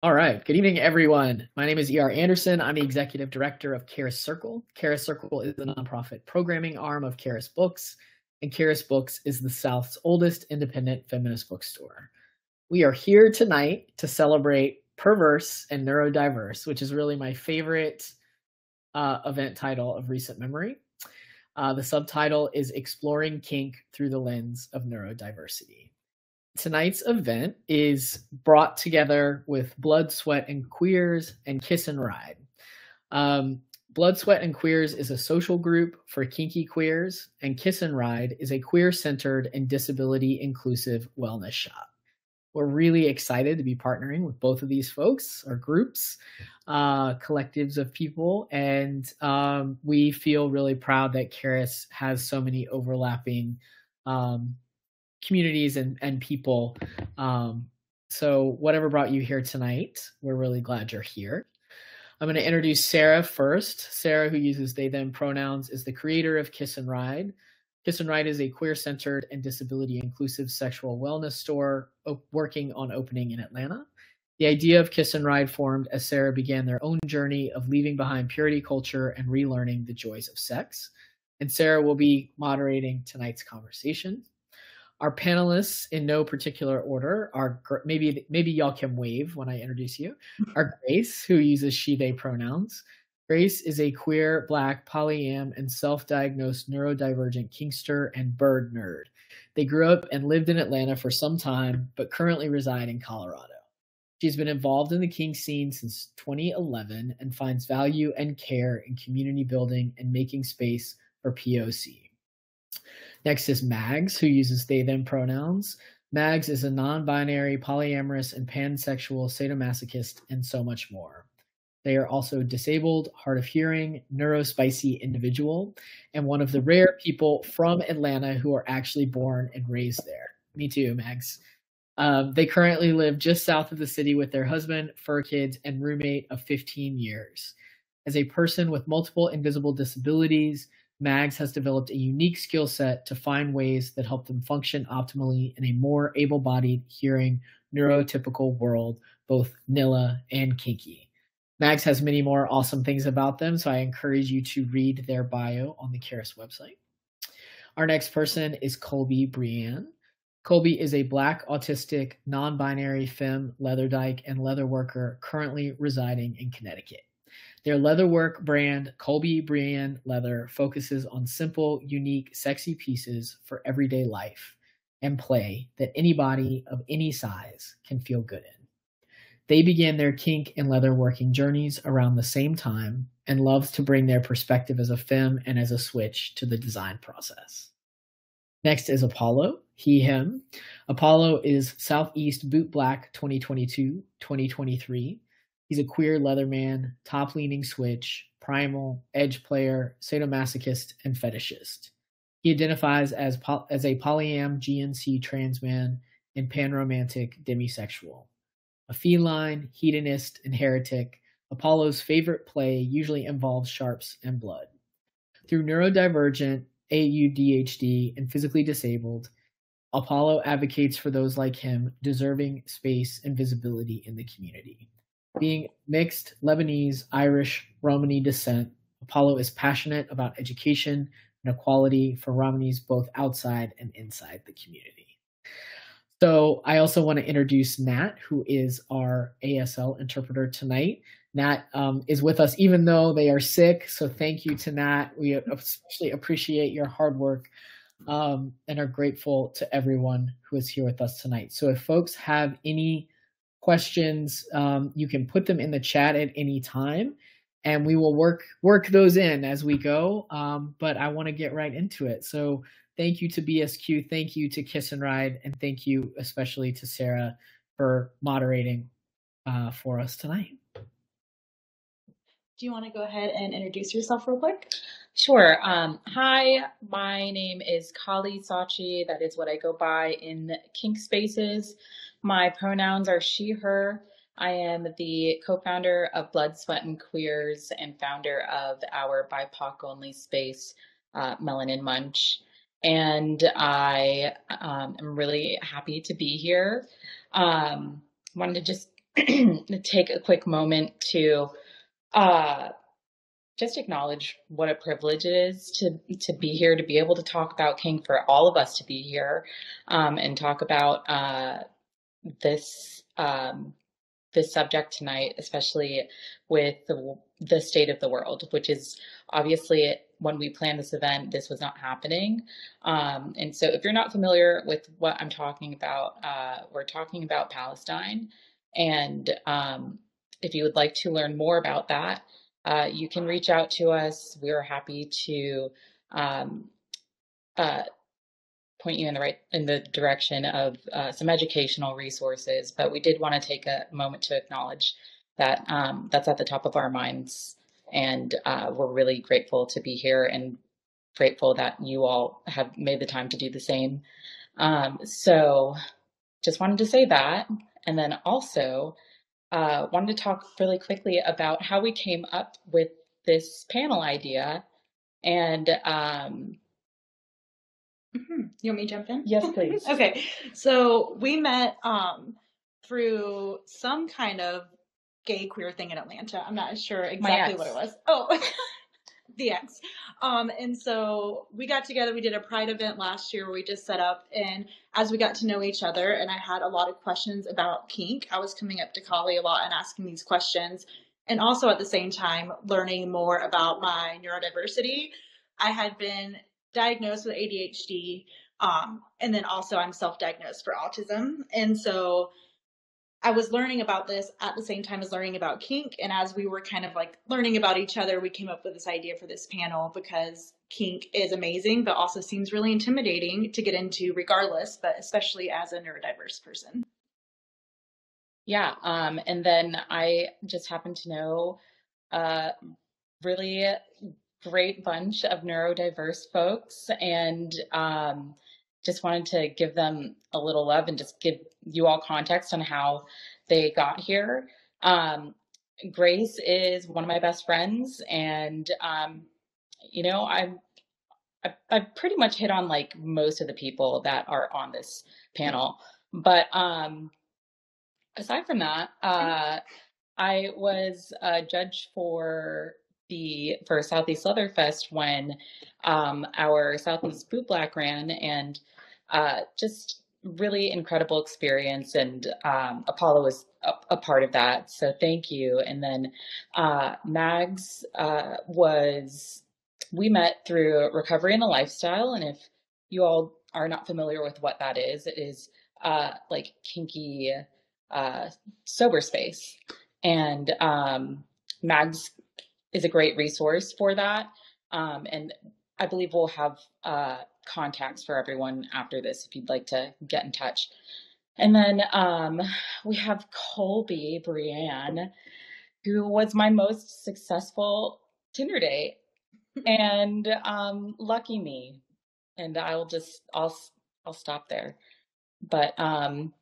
All right. Good evening, everyone. My name is E.R. Anderson. I'm the executive director of Charis Circle. Charis Circle is the nonprofit programming arm of Charis Books, and Charis Books is the South's oldest independent feminist bookstore. We are here tonight to celebrate Perverse and Neurodiverse, which is really my favorite event title of recent memory. The subtitle is Exploring Kink Through the Lens of Neurodiversity. Tonight's event is brought together with Blood, Sweat, and Queers and Kiss and Ride. Blood, Sweat, and Queers is a social group for kinky queers, and Kiss and Ride is a queer-centered and disability-inclusive wellness shop. We're really excited to be partnering with both of these folks or groups, collectives of people, and we feel really proud that Charis has so many overlapping communities and people. So whatever brought you here tonight, we're really glad you're here. I'm going to introduce Sarah first. Sarah, who uses they, them pronouns, is the creator of Kiss and Ride. Kiss and Ride is a queer-centered and disability-inclusive sexual wellness store working on opening in Atlanta. The idea of Kiss and Ride formed as Sarah began their own journey of leaving behind purity culture and relearning the joys of sex. And Sarah will be moderating tonight's conversation. Our panelists, in no particular order, are maybe y'all can wave when I introduce you. Are Grace, who uses she, they pronouns. Grace is a queer, Black, polyam, and self-diagnosed neurodivergent kinkster and bird nerd. They grew up and lived in Atlanta for some time, but currently reside in Colorado. She's been involved in the kink scene since 2011 and finds value and care in community building and making space for POC. Next is Mags, who uses they, them pronouns. Mags is a non-binary, polyamorous, and pansexual sadomasochist, and so much more. They are also disabled, hard of hearing, neurospicy individual, and one of the rare people from Atlanta who are actually born and raised there. Me too, Mags. They currently live just south of the city with their husband, fur kids, and roommate of 15 years. As a person with multiple invisible disabilities, Mags has developed a unique skill set to find ways that help them function optimally in a more able-bodied, hearing, neurotypical world, both NILA and kinky. Mags has many more awesome things about them, so I encourage you to read their bio on the Charis website. Our next person is Colby Brienne. Colby is a Black, autistic, non-binary femme, leather dyke, and leather worker currently residing in Connecticut. Their leatherwork brand, Colby Brienne Leather, focuses on simple, unique, sexy pieces for everyday life and play that anybody of any size can feel good in. They began their kink and leatherworking journeys around the same time and love to bring their perspective as a femme and as a switch to the design process. Next is Apollo, he, him. Apollo is Southeast Boot Black 2022-2023. He's a queer leatherman, top-leaning switch, primal, edge player, sadomasochist, and fetishist. He identifies as a polyam GNC trans man and panromantic demisexual. A feline, hedonist, and heretic, Apollo's favorite play usually involves sharps and blood. Through neurodivergent, AUDHD, and physically disabled, Apollo advocates for those like him deserving space and visibility in the community. Being mixed Lebanese, Irish, Romani descent, Apollo is passionate about education and equality for Romanis both outside and inside the community. So I also want to introduce Nat, who is our ASL interpreter tonight. Nat is with us even though they are sick, so thank you to Nat. We especially appreciate your hard work and are grateful to everyone who is here with us tonight. So if folks have any questions, you can put them in the chat at any time, and we will work those in as we go. But I want to get right into it. So thank you to BSQ, thank you to Kiss and Ride, and thank you especially to Sarah for moderating for us tonight. Do you want to go ahead and introduce yourself real quick? Sure. Hi, my name is Kali Sachi. That is what I go by in kink spaces. My pronouns are she, her. I am the co-founder of Blood, Sweat, and Queers and founder of our BIPOC only space, Melanin Munch. And I am really happy to be here. Wanted to just take a quick moment to just acknowledge what a privilege it is to be here, to be able to talk about kink, for all of us to be here, and talk about this this subject tonight, especially with the state of the world, which is obviously, when we planned this event, this was not happening. And so if you're not familiar with what I'm talking about, we're talking about Palestine. And if you would like to learn more about that, you can reach out to us. We are happy to point you in the direction of some educational resources. But we did want to take a moment to acknowledge that that's at the top of our minds, and we're really grateful to be here and grateful that you all have made the time to do the same. So just wanted to say that, and then also wanted to talk really quickly about how we came up with this panel idea. And You want me to jump in? yes, please. Okay, so we met through some kind of gay queer thing in Atlanta. I'm not sure exactly what it was. Oh, the ex. And so we got together, we did a Pride event last year where we just set up, and as we got to know each other, and I had a lot of questions about kink, I was coming up to Kali a lot and asking these questions, and also at the same time learning more about my neurodiversity. I had been diagnosed with ADHD, and then also I'm self-diagnosed for autism. And so I was learning about this at the same time as learning about kink. And as we were kind of like learning about each other, we came up with this idea for this panel, because kink is amazing, but also seems really intimidating to get into regardless, but especially as a neurodiverse person. Yeah. And then I just happen to know a really great bunch of neurodiverse folks, and just wanted to give them a little love and just give you all context on how they got here. Grace is one of my best friends, and you know, I've pretty much hit on like most of the people that are on this panel, but aside from that, I was a judge for Southeast Leatherfest when our Southeast Boot Black ran, and just really incredible experience, and Apollo was a part of that, so thank you. And then Mags we met through Recovery in the Lifestyle, and if you all are not familiar with what that is, it is like kinky sober space, and Mags is a great resource for that, and I believe we'll have contacts for everyone after this if you'd like to get in touch. And then we have Colby Brienne, who was my most successful Tinder date, and lucky me. And I'll stop there. But I'm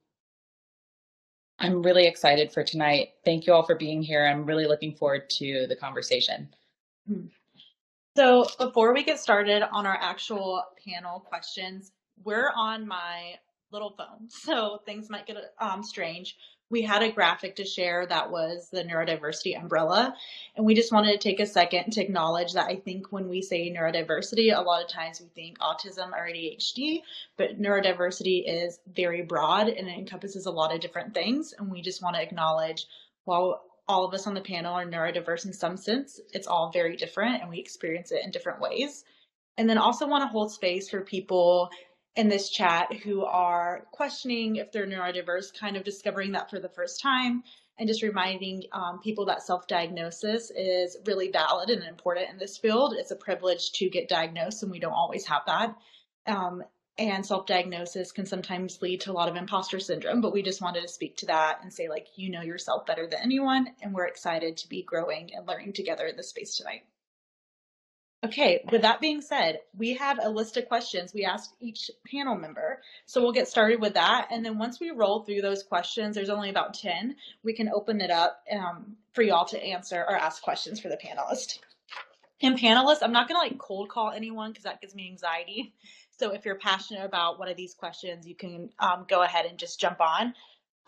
really excited for tonight. Thank you all for being here. I'm really looking forward to the conversation. So before we get started on our actual panel questions, we're on my little phone, so things might get strange. We had a graphic to share that was the neurodiversity umbrella, and we just wanted to take a second to acknowledge that I think when we say neurodiversity, a lot of times we think autism or ADHD, but neurodiversity is very broad and it encompasses a lot of different things, and we just want to acknowledge, while all of us on the panel are neurodiverse in some sense, it's all very different and we experience it in different ways. And then also want to hold space for people in this chat who are questioning if they're neurodiverse, kind of discovering that for the first time, and just reminding people that self-diagnosis is really valid and important in this field. It's a privilege to get diagnosed, and we don't always have that. And self-diagnosis can sometimes lead to a lot of imposter syndrome, but we just wanted to speak to that and say, like, you know yourself better than anyone, and we're excited to be growing and learning together in this space tonight. Okay, with that being said, we have a list of questions we asked each panel member. So we'll get started with that. And then once we roll through those questions, there's only about 10, we can open it up for y'all to answer or ask questions for the panelists. And panelists, I'm not going to like cold call anyone because that gives me anxiety. So if you're passionate about one of these questions, you can go ahead and just jump on.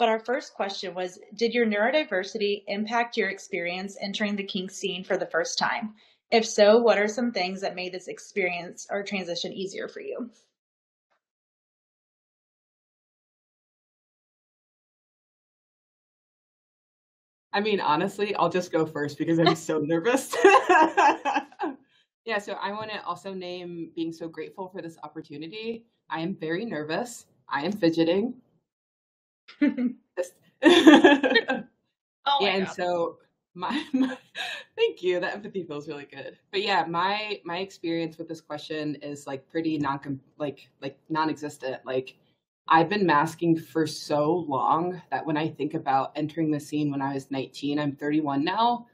But our first question was, did your neurodiversity impact your experience entering the kink scene for the first time? If so, what are some things that made this experience or transition easier for you? I mean, honestly, I'll just go first because I'm so nervous. Yeah, so I want to also name being so grateful for this opportunity. I am very nervous. I am fidgeting. Oh my And God. so my thank you. That empathy feels really good. But yeah, my experience with this question is like pretty non-existent. Like I've been masking for so long that when I think about entering the scene when I was 19, I'm 31 now.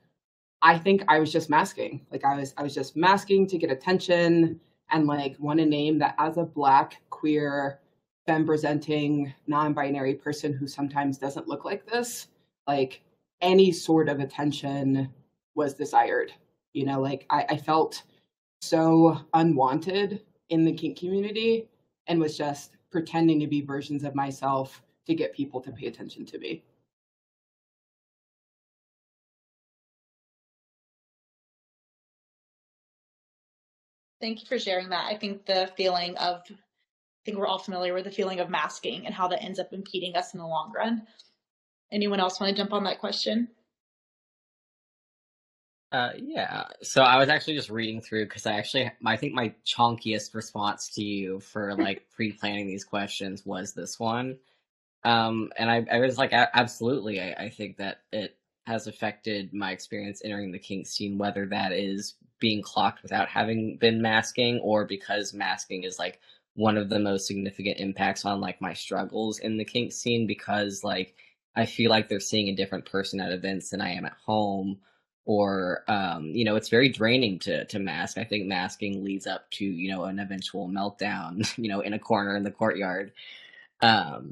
I think I was just masking. Like I was just masking to get attention and like want to name that as a Black, queer, femme presenting, non-binary person who sometimes doesn't look like this, like any sort of attention was desired. You know, like I felt so unwanted in the kink community and was just pretending to be versions of myself to get people to pay attention to me. Thank you for sharing that. I think we're all familiar with the feeling of masking and how that ends up impeding us in the long run. Anyone else want to jump on that question? Yeah. So I was actually just reading through because I think my chonkiest response to you for like pre-planning these questions was this one. And I was like, absolutely. I think that it has affected my experience entering the kink scene, whether that is being clocked without having been masking or because masking is like one of the most significant impacts on like my struggles in the kink scene because like I feel like they're seeing a different person at events than I am at home. Or it's very draining to mask. I think masking leads up to, an eventual meltdown, in a corner in the courtyard. But,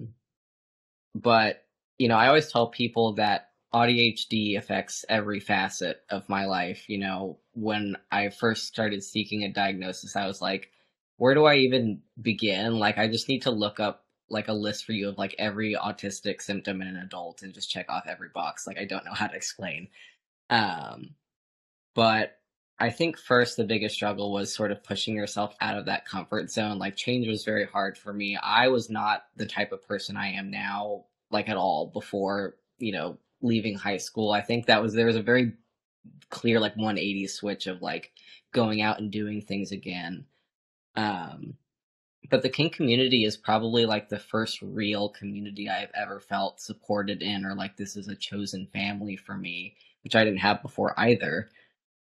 I always tell people that ADHD affects every facet of my life. When I first started seeking a diagnosis, I was like, where do I even begin? Like, I just need to look up like a list for you of like every autistic symptom in an adult and just check off every box. Like, I don't know how to explain. But I think first the biggest struggle was sort of pushing yourself out of that comfort zone. Like change was very hard for me. I was not the type of person I am now, like at all before, leaving high school. I think there was a very clear like 180 switch of like going out and doing things again. But the kink community is probably like the first real community I've ever felt supported in, or like this is a chosen family for me, which I didn't have before either.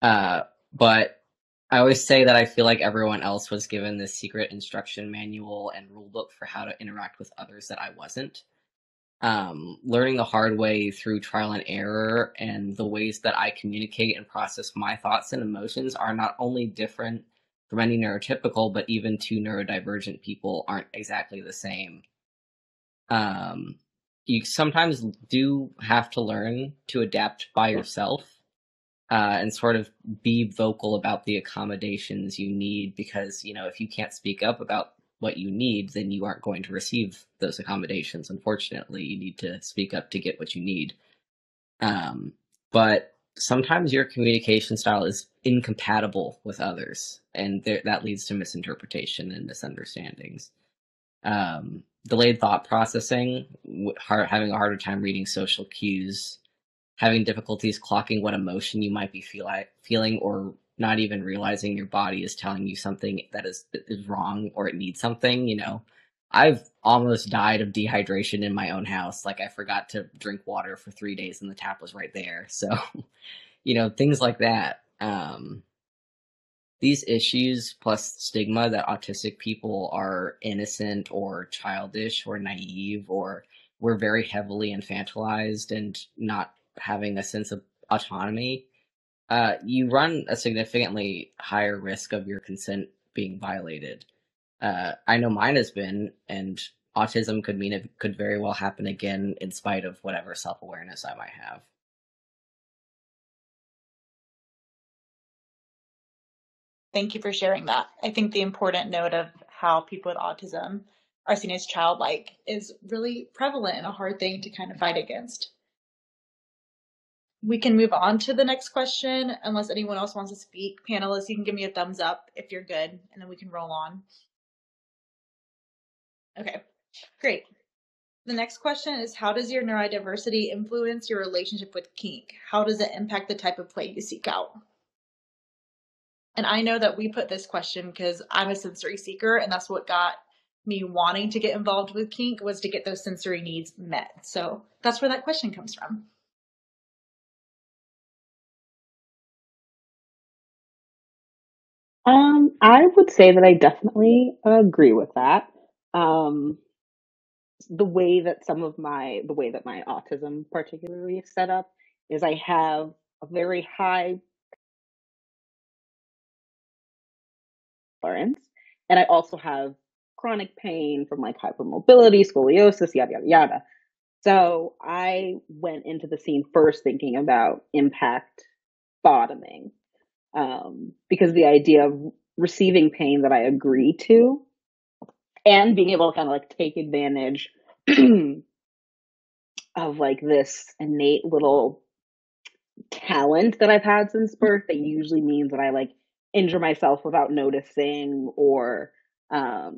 But I always say that I feel like everyone else was given this secret instruction manual and rule book for how to interact with others that I wasn't. Learning the hard way through trial and error and the ways that I communicate and process my thoughts and emotions are not only different from any neurotypical, but even two neurodivergent people aren't exactly the same. You sometimes do have to learn to adapt by yourself. And sort of be vocal about the accommodations you need because, if you can't speak up about what you need, then you aren't going to receive those accommodations. Unfortunately, you need to speak up to get what you need. But sometimes your communication style is incompatible with others, and that leads to misinterpretation and misunderstandings. Delayed thought processing, having a harder time reading social cues, having difficulties clocking what emotion you might be feeling or not even realizing your body is telling you something that is wrong or it needs something, I've almost died of dehydration in my own house. Like I forgot to drink water for 3 days and the tap was right there. So, things like that. These issues plus stigma that autistic people are innocent or childish or naive or we're very heavily infantilized and not having a sense of autonomy, you run a significantly higher risk of your consent being violated. I know mine has been, and autism could mean it could very well happen again in spite of whatever self-awareness I might have. Thank you for sharing that. I think the important note of how people with autism are seen as childlike is really prevalent and a hard thing to kind of fight against. We can move on to the next question unless anyone else wants to speak. Panelists, you can give me a thumbs up if you're good, and then we can roll on. Okay, great. The next question is, how does your neurodiversity influence your relationship with kink? How does it impact the type of play you seek out? And I know that we put this question because I'm a sensory seeker, and that's what got me wanting to get involved with kink, was to get those sensory needs met. So that's where that question comes from. I would say that I definitely agree with that. The way that my autism particularly is set up is I have a very high tolerance, and I also have chronic pain from like hypermobility, scoliosis, yada yada yada. So I went into the scene first thinking about impact bottoming, because the idea of receiving pain that I agree to and being able to kind of like take advantage of like this innate little talent that I've had since birth that usually means that I like injure myself without noticing, or I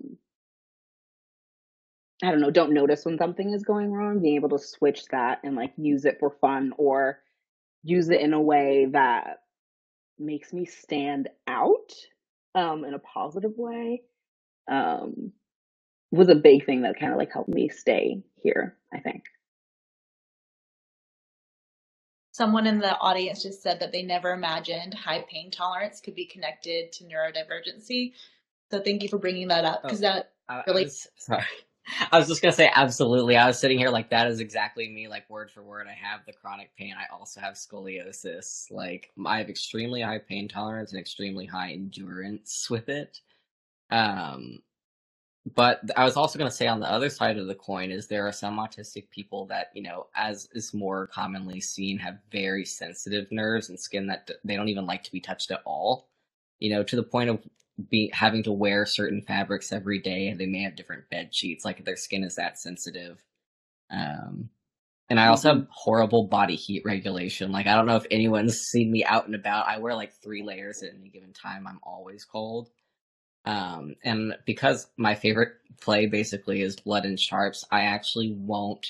don't know, don't notice when something is going wrong, being able to switch that and like use it for fun or use it in a way that makes me stand out in a positive way, was a big thing that kind of like helped me stay here, I think. Someone in the audience just said that they never imagined high pain tolerance could be connected to neurodivergency. So thank you for bringing that up, because that really... Sorry. I was just going to say, absolutely. I was sitting here like, that is exactly me, like word for word. I have the chronic pain. I also have scoliosis. Like, I have extremely high pain tolerance and extremely high endurance with it. But I was also going to say, on the other side of the coin is there are some autistic people that, you know, as is more commonly seen, have very sensitive nerves and skin that they don't even like to be touched at all. You know, to the point of having to wear certain fabrics every day, and they may have different bed sheets, like their skin is that sensitive. And I also have horrible body heat regulation. Like, I don't know if anyone's seen me out and about. I wear like 3 layers at any given time. I'm always cold. And because my favorite play basically is blood and sharps, I actually won't,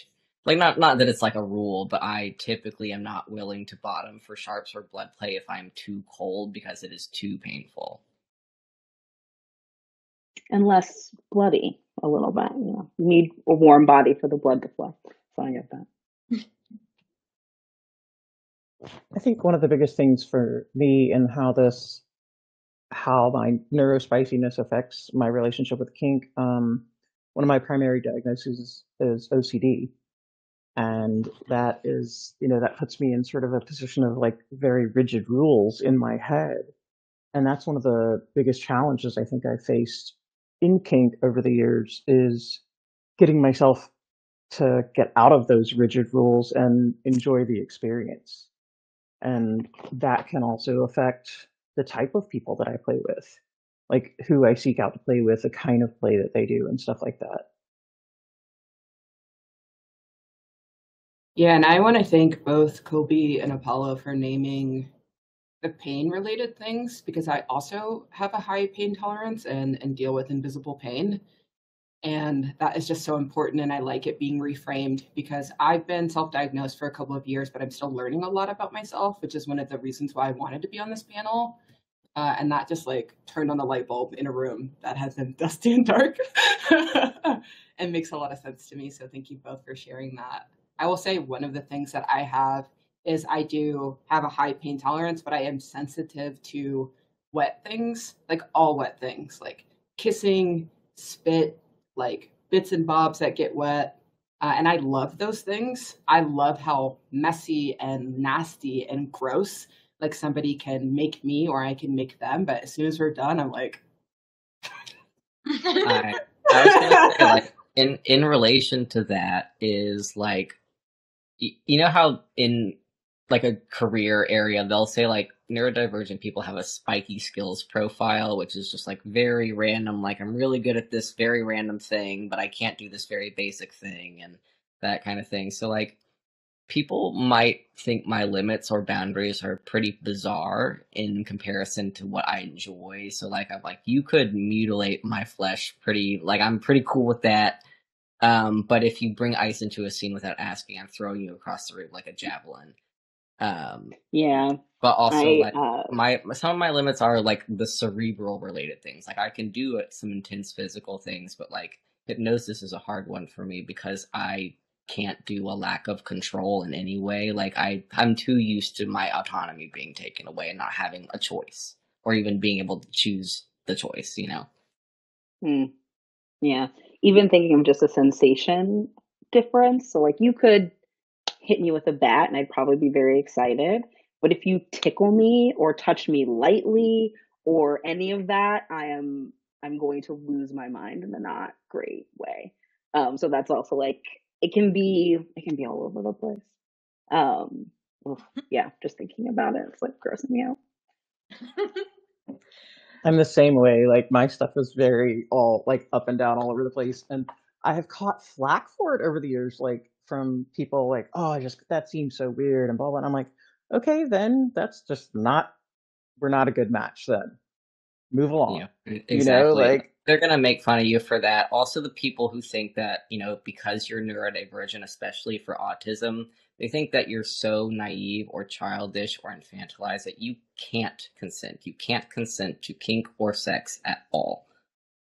like, not that it's like a rule, but I typically am not willing to bottom for sharps or blood play if I'm too cold, because it is too painful. And less bloody a little bit, you know. You need a warm body for the blood to flow. So I get that. I think one of the biggest things for me and how my neurospiciness affects my relationship with kink, one of my primary diagnoses is OCD. And that is, you know, that puts me in sort of a position of like very rigid rules in my head. And that's one of the biggest challenges I think I faced in kink over the years, is getting myself to get out of those rigid rules and enjoy the experience. And that can also affect the type of people that I play with, like who I seek out to play with, the kind of play that they do and stuff like that. Yeah, and I want to thank both Kobe and Apollo for naming the pain-related things, because I also have a high pain tolerance and deal with invisible pain. And that is just so important, and I like it being reframed, because I've been self-diagnosed for a couple of years, but I'm still learning a lot about myself, which is one of the reasons why I wanted to be on this panel. And that just like turned on the light bulb in a room that has been dusty and dark and makes a lot of sense to me. So thank you both for sharing that. I will say one of the things that I have is I do have a high pain tolerance, but I am sensitive to wet things, like all wet things, like kissing, spit, like bits and bobs that get wet. And I love those things. I love how messy and nasty and gross, like, somebody can make me or I can make them. But as soon as we're done, I'm like... I was going to say, like, in relation to that is, like, you know how in like a career area, they'll say like neurodivergent people have a spiky skills profile, which is just like very random. Like, I'm really good at this very random thing, but I can't do this very basic thing, and that kind of thing. So like, people might think my limits or boundaries are pretty bizarre in comparison to what I enjoy. So like, I'm like, you could mutilate my flesh pretty, like, I'm pretty cool with that. But if you bring ice into a scene without asking, I'm throwing you across the room like a javelin. Yeah. But also, I like, some of my limits are like the cerebral related things. Like, I can do some intense physical things, but like, hypnosis is a hard one for me because I can't do a lack of control in any way. Like, I'm too used to my autonomy being taken away and not having a choice, or even being able to choose the choice, you know? Yeah. Even thinking of just a sensation difference. So like, you could hit me with a bat and I'd probably be very excited. But if you tickle me or touch me lightly or any of that, I'm going to lose my mind in a not great way. So that's also like, it can be all over the place. Yeah, just thinking about it, it's like grossing me out. I'm the same way. Like, my stuff is very all like up and down all over the place, and I have caught flack for it over the years, like from people like, "Oh, that seems so weird," and blah blah. And I'm like, okay, then that's just not. We're not a good match. Then move along. Yeah, You know, exactly. like, They're gonna make fun of you for that. Also, the people who think that, you know, because you're neurodivergent, especially for autism, they think that you're so naive or childish or infantilized that you can't consent. You can't consent to kink or sex at all.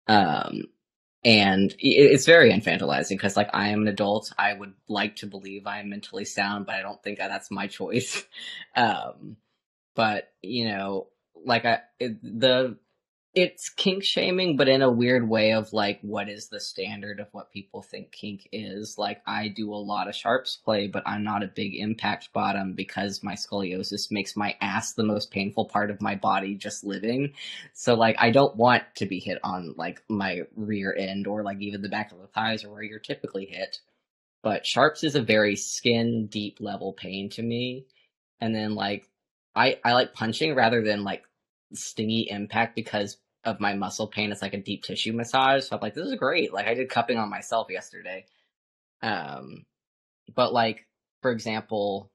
And it's very infantilizing because, like, I am an adult. I would like to believe I am mentally sound, but I don't think that's my choice. But, you know, like, it's kink shaming, but in a weird way of like, what is the standard of what people think kink is? Like, I do a lot of sharps play, but I'm not a big impact bottom because my scoliosis makes my ass the most painful part of my body just living. So like, I don't want to be hit on like my rear end or like even the back of the thighs or where you're typically hit. But sharps is a very skin deep level pain to me. And then like, I like punching rather than like stingy impact because of my muscle pain. It's like a deep tissue massage. So I'm like, this is great. Like, I did cupping on myself yesterday. But like, for example,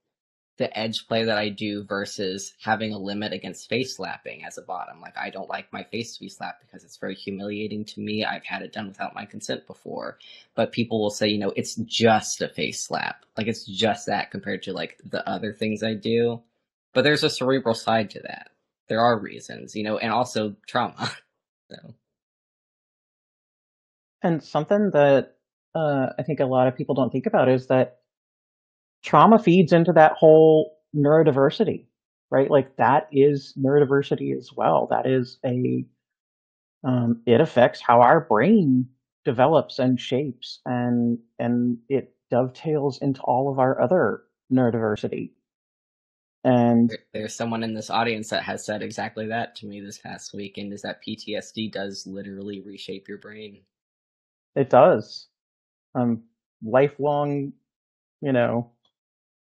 the edge play that I do versus having a limit against face slapping as a bottom. Like, I don't like my face to be slapped because it's very humiliating to me. I've had it done without my consent before. But people will say, you know, it's just a face slap. Like, it's just that compared to like the other things I do. But there's a cerebral side to that. There are reasons, you know, and also trauma. So. and something that I think a lot of people don't think about is that trauma feeds into that whole neurodiversity, right? Like, that is neurodiversity as well. That is it affects how our brain develops and shapes, and it dovetails into all of our other neurodiversity. And There's someone in this audience that has said exactly that to me this past weekend, is that PTSD does literally reshape your brain. it does. Lifelong, you know,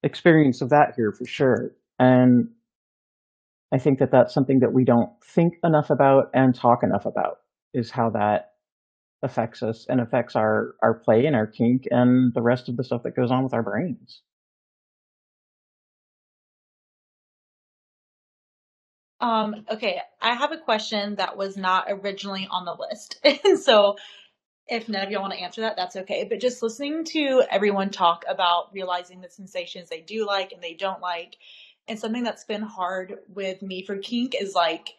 experience of that here for sure. And I think that that's something that we don't think enough about and talk enough about, is how that affects us and affects our play and our kink and the rest of the stuff that goes on with our brains. Okay, I have a question that was not originally on the list. And so if none of y'all want to answer that, that's okay. But just listening to everyone talk about realizing the sensations they do like and they don't like, and something that's been hard with me for kink is like,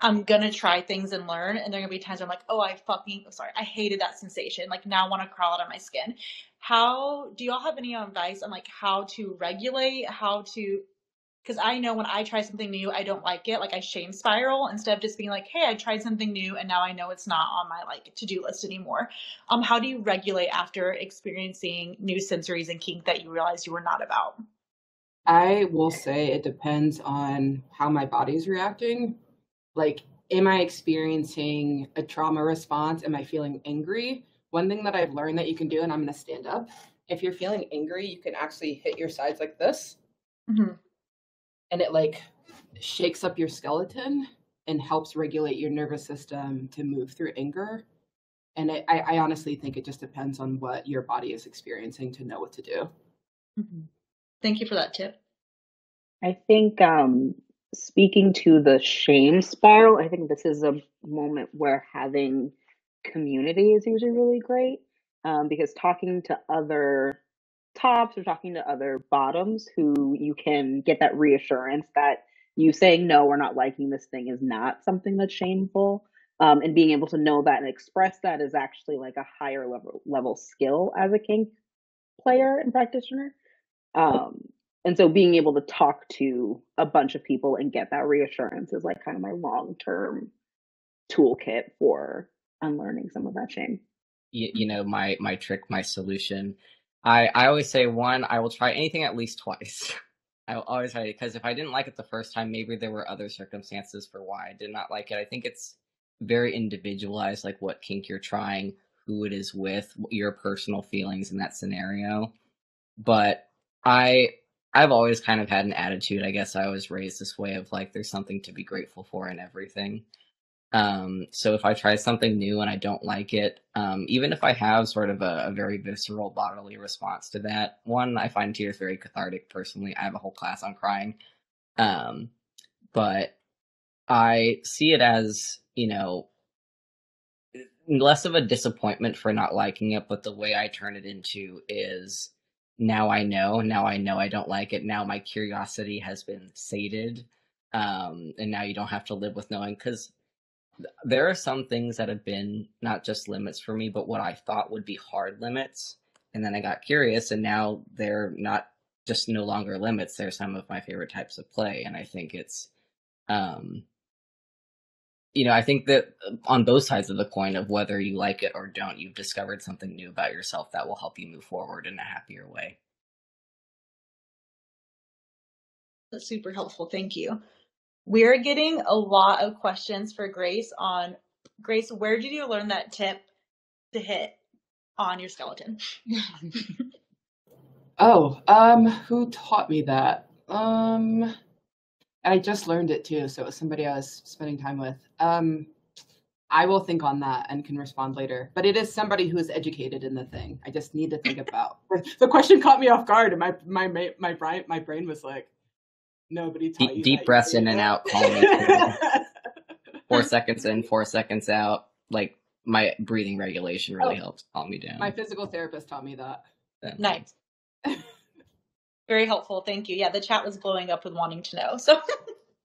I'm going to try things and learn. And there are going to be times where I'm like, oh, I hated that sensation. Like, now I want to crawl out of my skin. How do y'all have any advice on like how to regulate, because I know when I try something new, I don't like it. Like, I shame spiral instead of just being like, hey, I tried something new and now I know it's not on my like to-do list anymore. How do you regulate after experiencing new sensories and kink that you realize you were not about? I will say it depends on how my body's reacting. Like, am I experiencing a trauma response? Am I feeling angry? One thing that I've learned that you can do, and I'm going to stand up, if you're feeling angry, you can actually hit your sides like this. Mhm. And it like shakes up your skeleton and helps regulate your nervous system to move through anger. And I honestly think it just depends on what your body is experiencing to know what to do. Mhm. Thank you for that tip. I think speaking to the shame spiral, I think this is a moment where having community is usually really great, because talking to other tops or talking to other bottoms who you can get that reassurance that you saying no or not liking this thing is not something that's shameful, and being able to know that and express that is actually like a higher level skill as a kink player and practitioner. Um, and so being able to talk to a bunch of people and get that reassurance is like kind of my long-term toolkit for unlearning some of that shame. You know, my trick, my solution. I always say, one, I will try anything at least twice. I will always try it, because if I didn't like it the first time, maybe there were other circumstances for why I did not like it. I think it's very individualized, like what kink you're trying, who it is with, your personal feelings in that scenario. But I've always kind of had an attitude, I guess I was raised this way, of like there's something to be grateful for in everything. So if I try something new and I don't like it, even if I have sort of a very visceral bodily response to that, one, I find tears very cathartic personally. I have a whole class on crying. But I see it as, you know, less of a disappointment for not liking it, but the way I turn it into is now I know I don't like it. Now my curiosity has been sated. And now you don't have to live with knowing, because there are some things that have been not just limits for me, but what I thought would be hard limits. And then I got curious, and now they're not just no longer limits. They're some of my favorite types of play. And I think it's, you know, I think that on both sides of the coin of whether you like it or don't, you've discovered something new about yourself that will help you move forward in a happier way. That's super helpful. Thank you. We're getting a lot of questions for Grace on, Grace, where did you learn that tip to hit on your skeleton? Who taught me that? I just learned it too, so it was somebody I was spending time with. I will think on that and can respond later. But it is somebody who is educated in the thing. I just need to think about. The question caught me off guard, and my brain was like, nobody taught you. Deep breaths in and out, calming. 4 seconds in, 4 seconds out. Like, my breathing regulation really helps calm me down. My physical therapist taught me that. Nice. Very helpful. Thank you. Yeah, the chat was blowing up with wanting to know. So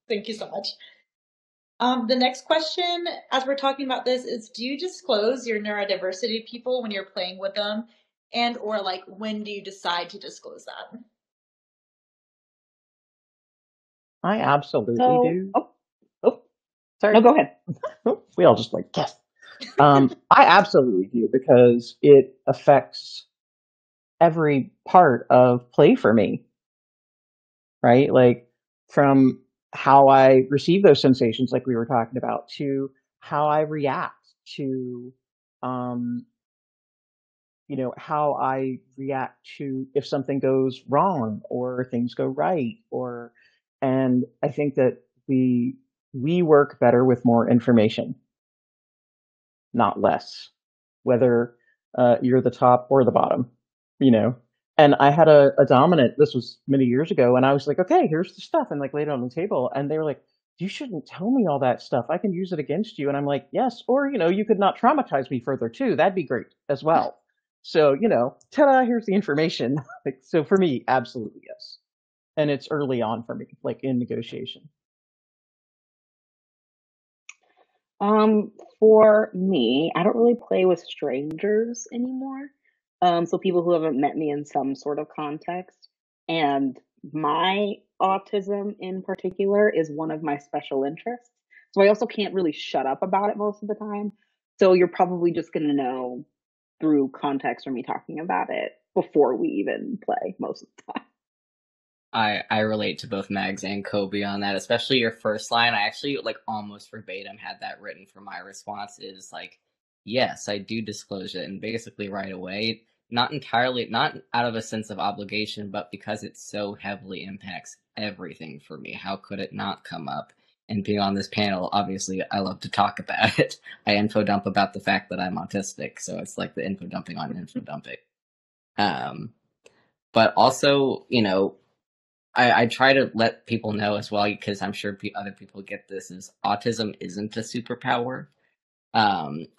thank you so much. The next question, as we're talking about this, is do you disclose your neurodiversity people when you're playing with them? And or like, when do you decide to disclose that? I absolutely do. Sorry. No, go ahead. We all just like, yes. I absolutely do, because it affects every part of play for me, right? Like from how I receive those sensations, like we were talking about, to how I react to, you know, how I react to if something goes wrong or things go right, or, and I think that we work better with more information, not less, whether you're the top or the bottom, you know. And I had a dominant, this was many years ago, and I was like, okay, here's the stuff, and like laid it on the table, and they were like, you shouldn't tell me all that stuff. I can use it against you. And I'm like, yes, or, you know, you could not traumatize me further too. That'd be great as well. So, you know, ta-da, here's the information. Like, so for me, absolutely yes. And it's early on for me, like in negotiation. For me, I don't really play with strangers anymore. So people who haven't met me in some sort of context. And my autism in particular is one of my special interests. So I also can't really shut up about it most of the time. So you're probably just going to know through context or me talking about it before we even play most of the time. I relate to both Mags and Kobe on that, especially your first line. I actually like almost verbatim had that written for my response is like, yes, I do disclose it, and basically right away not entirely, not out of a sense of obligation, but because it so heavily impacts everything for me. How could it not come up? And being on this panel, obviously, I love to talk about it. I info dump about the fact that I'm autistic, so it's like the info dumping on info dumping. But also, I try to let people know as well, because I'm sure other people get this, is autism isn't a superpower.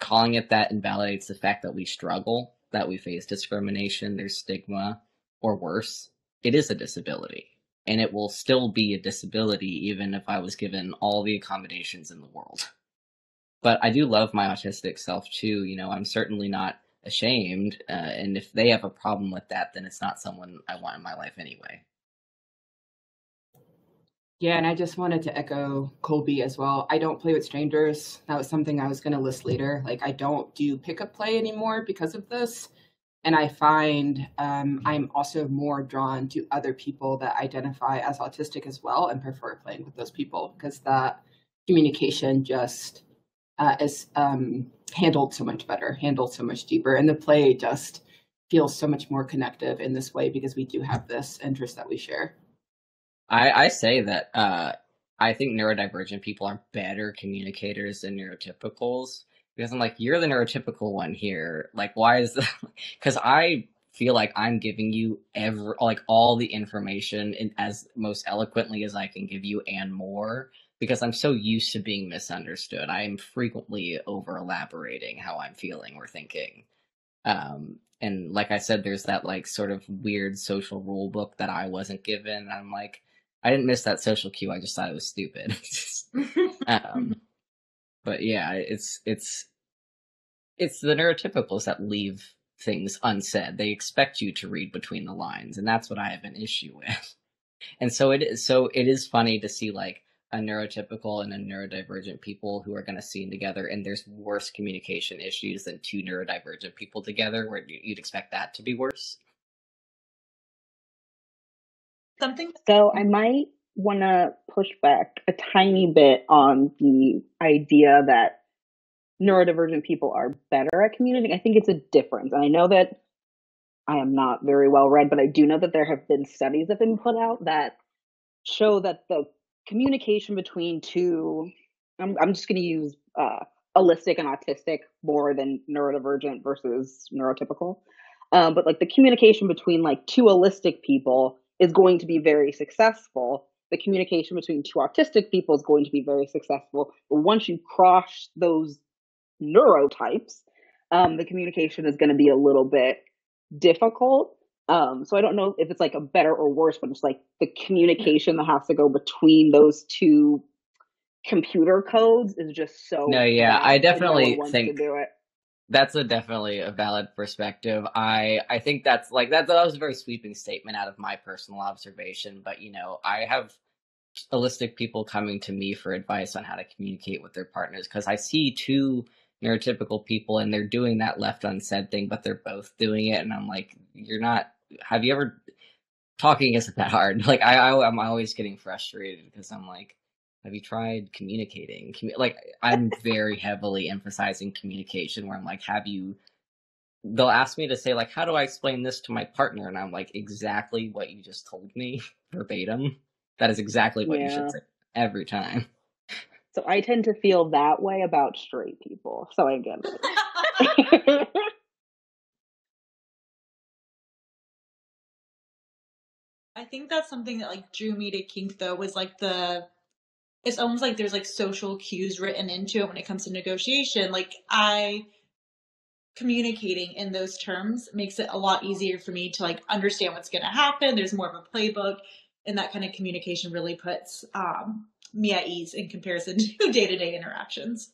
Calling it that invalidates the fact that we struggle, that we face discrimination, there's stigma, or worse. It is a disability, and it will still be a disability even if I was given all the accommodations in the world. But I do love my autistic self too. I'm certainly not ashamed, and if they have a problem with that, then it's not someone I want in my life anyway. Yeah, and I just wanted to echo Colby as well. I don't play with strangers. That was something I was going to list later. Like, I don't do pickup play anymore because of this. And I find I'm also more drawn to other people that identify as autistic as well and prefer playing with those people, because that communication just is handled so much better, handled so much deeper. And the play just feels so much more connective in this way because we do have this interest that we share. I say that I think neurodivergent people are better communicators than neurotypicals, because I'm like, you're the neurotypical one here. Like, why is that? Because I feel like I'm giving you all the information as most eloquently as I can give you and more, because I'm so used to being misunderstood. I am frequently over elaborating how I'm feeling or thinking. And like I said, there's that like sort of weird social rule book that I wasn't given. I'm like, I didn't miss that social cue. I just thought it was stupid. But yeah, it's the neurotypicals that leave things unsaid. They expect you to read between the lines, and that's what I have an issue with. And so it is funny to see like a neurotypical and a neurodivergent people who are going to scene together, and there's worse communication issues than two neurodivergent people together, where you'd expect that to be worse. So I might want to push back a tiny bit on the idea that neurodivergent people are better at communicating. I think it's a difference. And I know that I am not very well read, but I do know that there have been studies that have been put out that show that the communication between two, I'm just going to use allistic and autistic more than neurodivergent versus neurotypical. But like the communication between like two allistic people is going to be very successful. The communication between two autistic people is going to be very successful. But once you cross those neurotypes, the communication is going to be a little bit difficult. So I don't know if it's like a better or worse, but it's like the communication that has to go between those two computer codes is just so. No, yeah, I definitely think to do it. That's definitely a valid perspective. I think that was a very sweeping statement out of my personal observation. But I have holistic people coming to me for advice on how to communicate with their partners, because I see two neurotypical people and they're doing that left unsaid thing, but they're both doing it, and I'm like, you're not. Have you ever? Talking isn't that hard. Like I'm always getting frustrated because I'm like, have you tried communicating? Like, I'm very heavily emphasizing communication, where I'm like, they'll ask me to say, like, how do I explain this to my partner? And I'm like, exactly what you just told me, verbatim. That is exactly what you should say every time. So I tend to feel that way about straight people. So I get it. I think that's something that like drew me to kink, though, was like it's almost like there's like social cues written into it when it comes to negotiation. Like communicating in those terms makes it a lot easier for me to like understand what's going to happen. There's more of a playbook, and that kind of communication really puts me at ease in comparison to day-to-day interactions.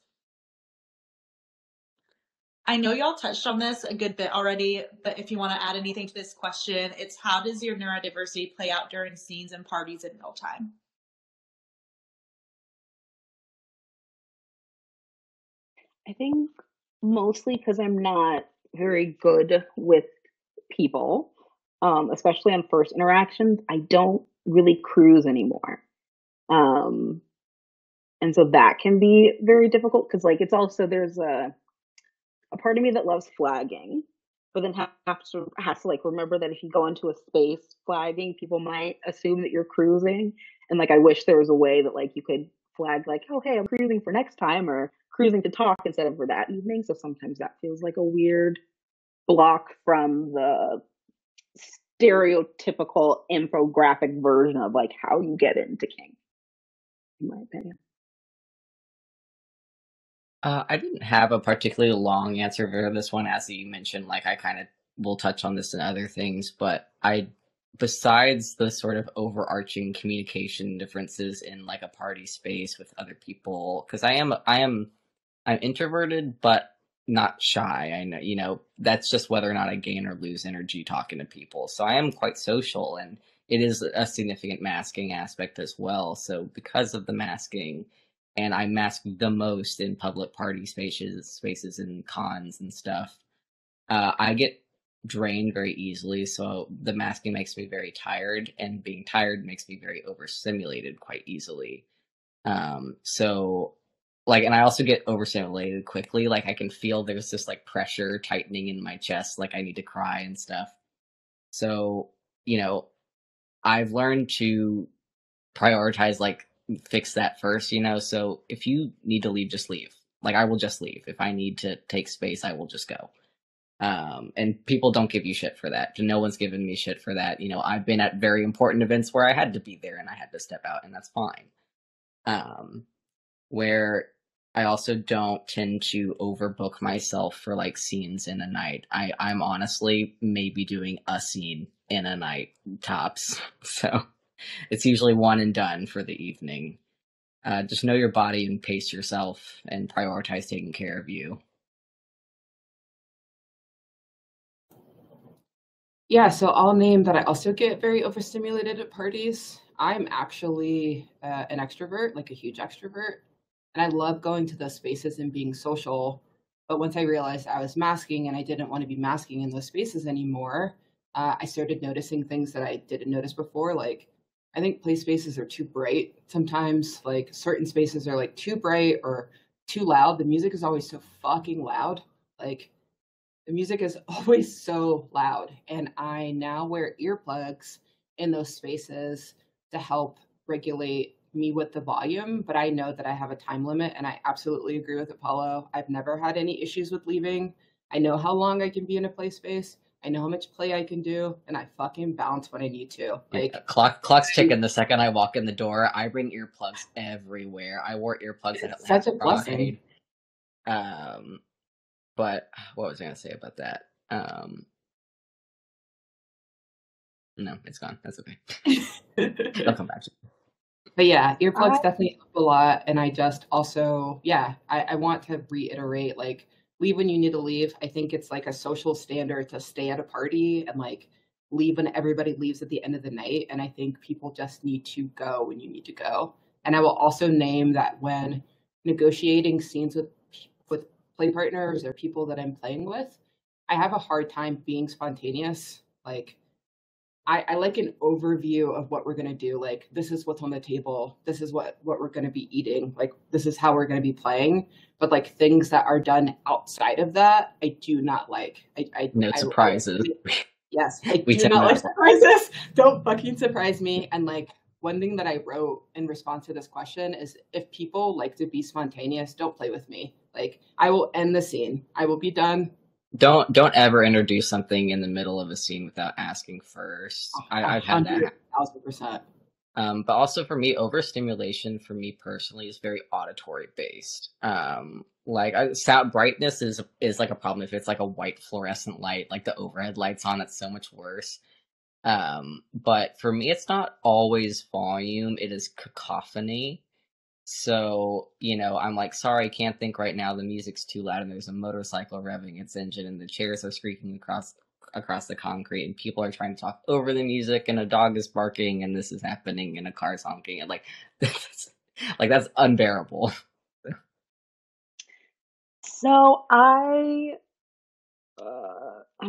I know y'all touched on this a good bit already, but if you want to add anything to this question, it's how does your neurodiversity play out during scenes and parties in real time? I think mostly because I'm not very good with people, especially on first interactions. I don't really cruise anymore. And so that can be very difficult because like it's also there's a part of me that loves flagging. but then has to like remember that if you go into a space flagging, people might assume that you're cruising. And like, I wish there was a way that like you could flag like, oh, hey, I'm cruising for next time, or cruising to talk instead of for that evening. So sometimes that feels like a weird block from the stereotypical infographic version of like how you get into kink, in my opinion. I didn't have a particularly long answer for this one, as you mentioned. Like, I kind of will touch on this and other things, but besides the sort of overarching communication differences in like a party space with other people, because I'm introverted, but not shy. I know, that's just whether or not I gain or lose energy talking to people. So I am quite social, and it is a significant masking aspect as well. So because of the masking, and I mask the most in public party spaces and cons and stuff, I get drained very easily. So the masking makes me very tired, and being tired makes me very overstimulated quite easily. So like, and I also get overstimulated quickly. Like, I can feel there's this like pressure tightening in my chest, like I need to cry and stuff. So, I've learned to prioritize, like, fix that first, so if you need to leave, just leave. Like, I will just leave. If I need to take space, I will just go. And people don't give you shit for that. No one's given me shit for that. I've been at very important events where I had to be there and I had to step out, and that's fine. Where I also don't tend to overbook myself for like scenes in a night. I'm honestly maybe doing a scene in a night tops. So it's usually one and done for the evening. Just know your body and pace yourself and prioritize taking care of you. Yeah, so I'll name that I also get very overstimulated at parties. I'm actually an extrovert, like a huge extrovert. And I love going to those spaces and being social. But once I realized I was masking and I didn't want to be masking in those spaces anymore, I started noticing things that I didn't notice before. Like, I think play spaces are too bright sometimes. Like, certain spaces are like too bright or too loud. The music is always so fucking loud. Like, the music is always so loud. And I now wear earplugs in those spaces to help regulate me with the volume, but I know that I have a time limit, and I absolutely agree with Apollo. I've never had any issues with leaving. I know how long I can be in a play space. I know how much play I can do, and I fucking bounce when I need to. Like, clock's ticking. The second I walk in the door, I bring earplugs everywhere. I wore earplugs at such a blessing. But what was I gonna say about that? No, it's gone. That's okay. I'll come back to it. But yeah, earplugs definitely help a lot. And I just also, I want to reiterate, like, leave when you need to leave. I think it's like a social standard to stay at a party and like leave when everybody leaves at the end of the night. And I think people just need to go when you need to go. And I will also name that when negotiating scenes with play partners or people that I'm playing with, I have a hard time being spontaneous. Like, I like an overview of what we're going to do. Like, this is what's on the table. This is what we're going to be eating. Like, this is how we're going to be playing. But like, things that are done outside of that, I do not like. No surprises. Yes, I do not like surprises. Don't fucking surprise me. And like, one thing that I wrote in response to this question is, if people like to be spontaneous, don't play with me. Like, I will end the scene. I will be done. Don't ever introduce something in the middle of a scene without asking first. I've had that. 1,000%. But also for me, overstimulation for me personally is very auditory based. Like, sound brightness is like a problem if it's like a white fluorescent light, like the overhead lights on. It's so much worse. But for me, it's not always volume; it is cacophony. So, I'm like, sorry, I can't think right now. The music's too loud, and there's a motorcycle revving its engine, and the chairs are squeaking across the concrete, and people are trying to talk over the music, and a dog is barking, and this is happening, and a car's honking, and like, that's unbearable. So I'm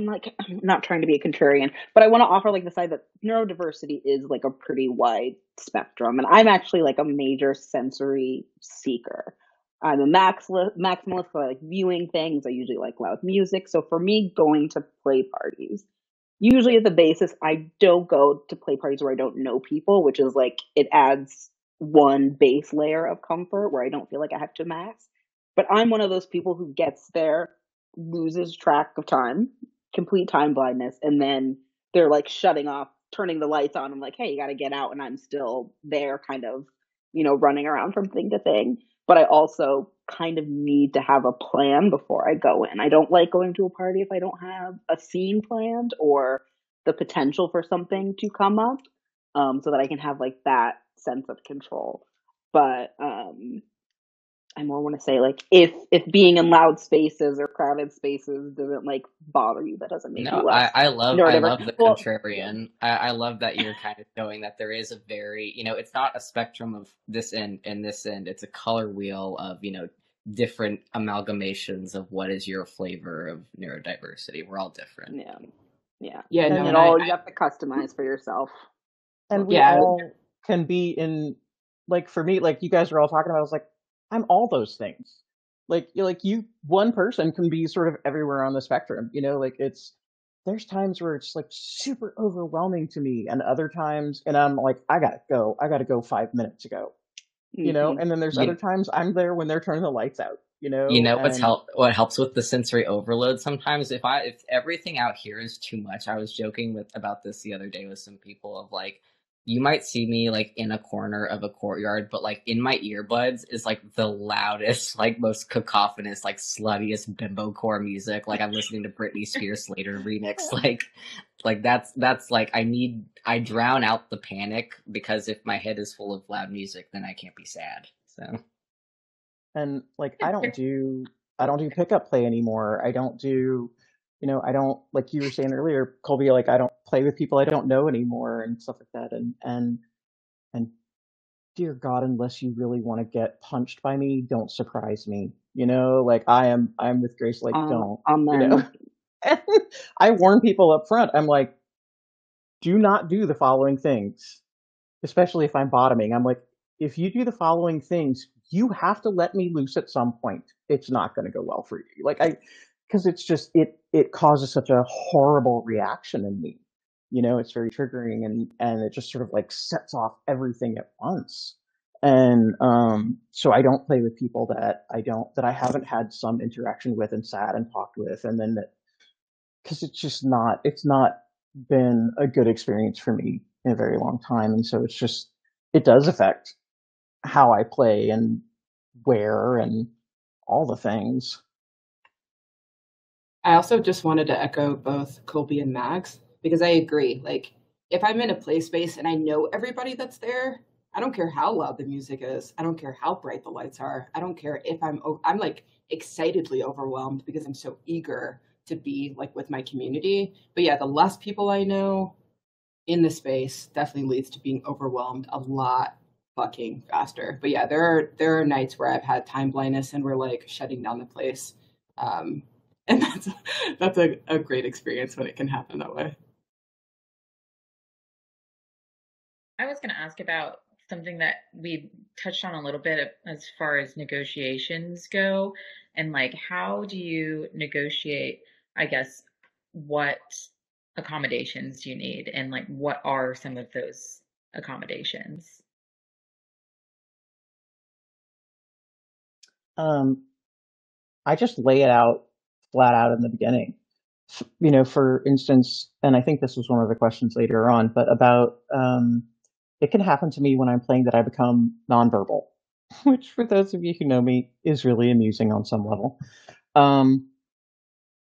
not trying to be a contrarian, but I want to offer like the side that neurodiversity is like a pretty wide spectrum. And I'm actually like a major sensory seeker. I'm a maximalist, so I like viewing things. I usually like loud music. So for me, going to play parties, usually at the basis, I don't go to play parties where I don't know people, which is like, it adds one base layer of comfort where I don't feel like I have to max. But I'm one of those people who gets there, loses track of time, complete time blindness, and then they're like shutting off, turning the lights on. I'm like, hey, you got to get out. And I'm still there, kind of, running around from thing to thing. But I also kind of need to have a plan before I go in. I don't like going to a party if I don't have a scene planned or the potential for something to come up, so that I can have like that sense of control. But I more want to say, like, if being in loud spaces or crowded spaces doesn't like bother you, that doesn't make you No, less I neurodiverse. love the Well, contrarian. I love that you're kind of showing that there is a very, it's not a spectrum of this end and this end. It's a color wheel of, different amalgamations of what is your flavor of neurodiversity. We're all different. yeah. Yeah, And no, it and all you have to customize for yourself. And we Yeah. all can be in, like, for me, like you guys were all talking about, I was like, I'm all those things. Like one person can be sort of everywhere on the spectrum, like there's times where it's like super overwhelming to me, and other times, and I'm like, I gotta go 5 minutes ago, Mhm. and then there's You- other times I'm there when they're turning the lights out, what helps with the sensory overload sometimes, if everything out here is too much. I was joking about this the other day with some people of like, you might see me like in a corner of a courtyard, but like in my earbuds is like the loudest, like most cacophonous, like sluttiest bimbo core music. Like I'm listening to Britney Spears Slater remix. Like that's like I drown out the panic, because if my head is full of loud music, then I can't be sad. So. And like I don't do pickup play anymore. I don't do, I don't, like you were saying earlier, Colby, like I don't play with people I don't know anymore and stuff like that. And dear God, unless you really want to get punched by me, don't surprise me. Like I'm with Grace, like don't. Amen. And I warn people up front. I'm like, do not do the following things, especially if I'm bottoming. I'm like, if you do the following things, you have to let me loose at some point. It's not going to go well for you. Because it's just, it causes such a horrible reaction in me. It's very triggering, and it just sort of like sets off everything at once. And so I don't play with people that I haven't had some interaction with and sat and talked with, and then because it's not been a good experience for me in a very long time, and so it does affect how I play and where and all the things. I also just wanted to echo both Colby and Max, because I agree. Like, if I'm in a play space and I know everybody that's there, I don't care how loud the music is. I don't care how bright the lights are. I don't care if I'm like excitedly overwhelmed because I'm so eager to be like with my community. But yeah, the less people I know in the space definitely leads to being overwhelmed a lot fucking faster. But yeah, there are nights where I've had time blindness and we're like shutting down the place. And that's a great experience when it can happen that way. I was going to ask about something that we touched on a little bit as far as negotiations go, and like, how do you negotiate, I guess, what accommodations you need, and like, what are some of those accommodations? I just lay it out flat out in the beginning. For instance, and I think this was one of the questions later on, but about it can happen to me when I'm playing that I become nonverbal, which for those of you who know me is really amusing on some level.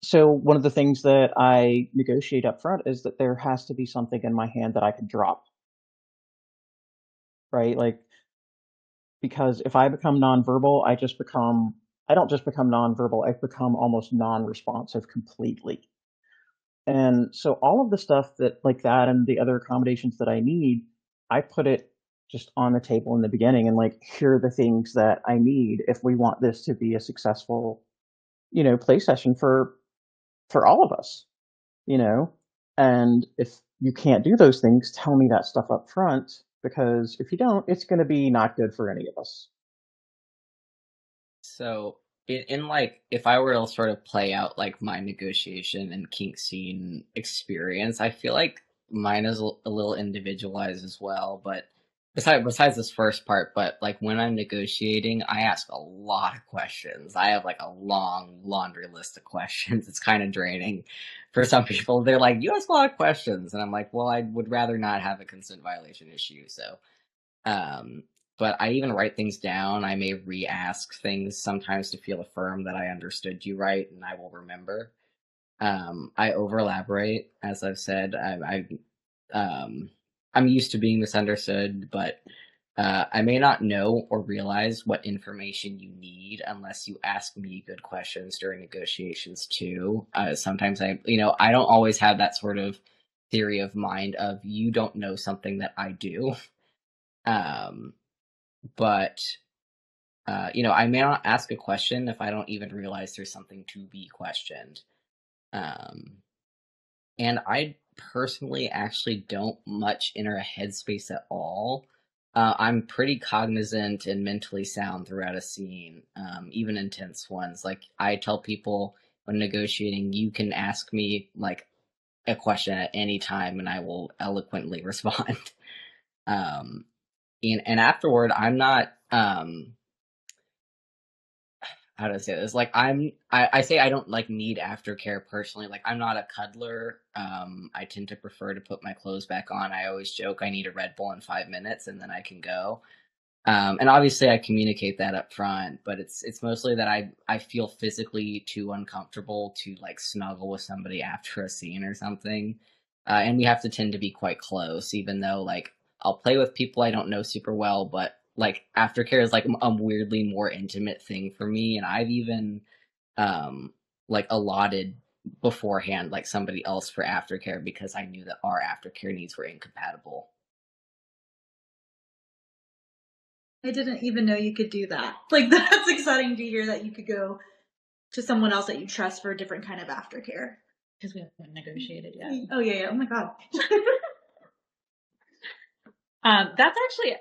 So one of the things that I negotiate up front is that there has to be something in my hand that I can drop. Right? Like, because if I become nonverbal, I don't just become nonverbal, I become almost non-responsive completely. And so all of the stuff that like that and the other accommodations that I need, I put it just on the table in the beginning, and like, here are the things that I need if we want this to be a successful, play session for all of us, and if you can't do those things, tell me that stuff up front, because if you don't, it's going to be not good for any of us. So in like, if I were to sort of play out like my negotiation and kink scene experience, I feel like mine is a little individualized as well. But besides this first part, but like when I'm negotiating, I ask a lot of questions. I have like a long laundry list of questions. It's kind of draining for some people. They're like, "You ask a lot of questions," and I'm like, "Well, I would rather not have a consent violation issue." So. Um, but I even write things down. I may re-ask things sometimes to feel affirmed that I understood you right, and I will remember. I over-elaborate, as I've said. I'm used to being misunderstood, but I may not know or realize what information you need unless you ask me good questions during negotiations too. Sometimes I don't always have that sort of theory of mind of you don't know something that I do. But I may not ask a question if I don't even realize there's something to be questioned. And I personally actually don't much enter a headspace at all. I'm pretty cognizant and mentally sound throughout a scene, even intense ones. Like I tell people when negotiating, you can ask me like a question at any time and I will eloquently respond. And afterward, I'm not, how do I say this? Like I say I don't like need aftercare personally. Like I'm not a cuddler. I tend to prefer to put my clothes back on. I always joke I need a Red Bull in 5 minutes and then I can go. And obviously I communicate that up front, but it's mostly that I feel physically too uncomfortable to like snuggle with somebody after a scene or something. And we have to tend to be quite close, even though like I'll play with people I don't know super well, but like aftercare is like a weirdly more intimate thing for me. And I've even like allotted beforehand like somebody else for aftercare because I knew that our aftercare needs were incompatible. I didn't even know you could do that. Like, that's exciting to hear that you could go to someone else that you trust for a different kind of aftercare. Because we haven't negotiated yet. Oh, yeah. Oh, my God. That's actually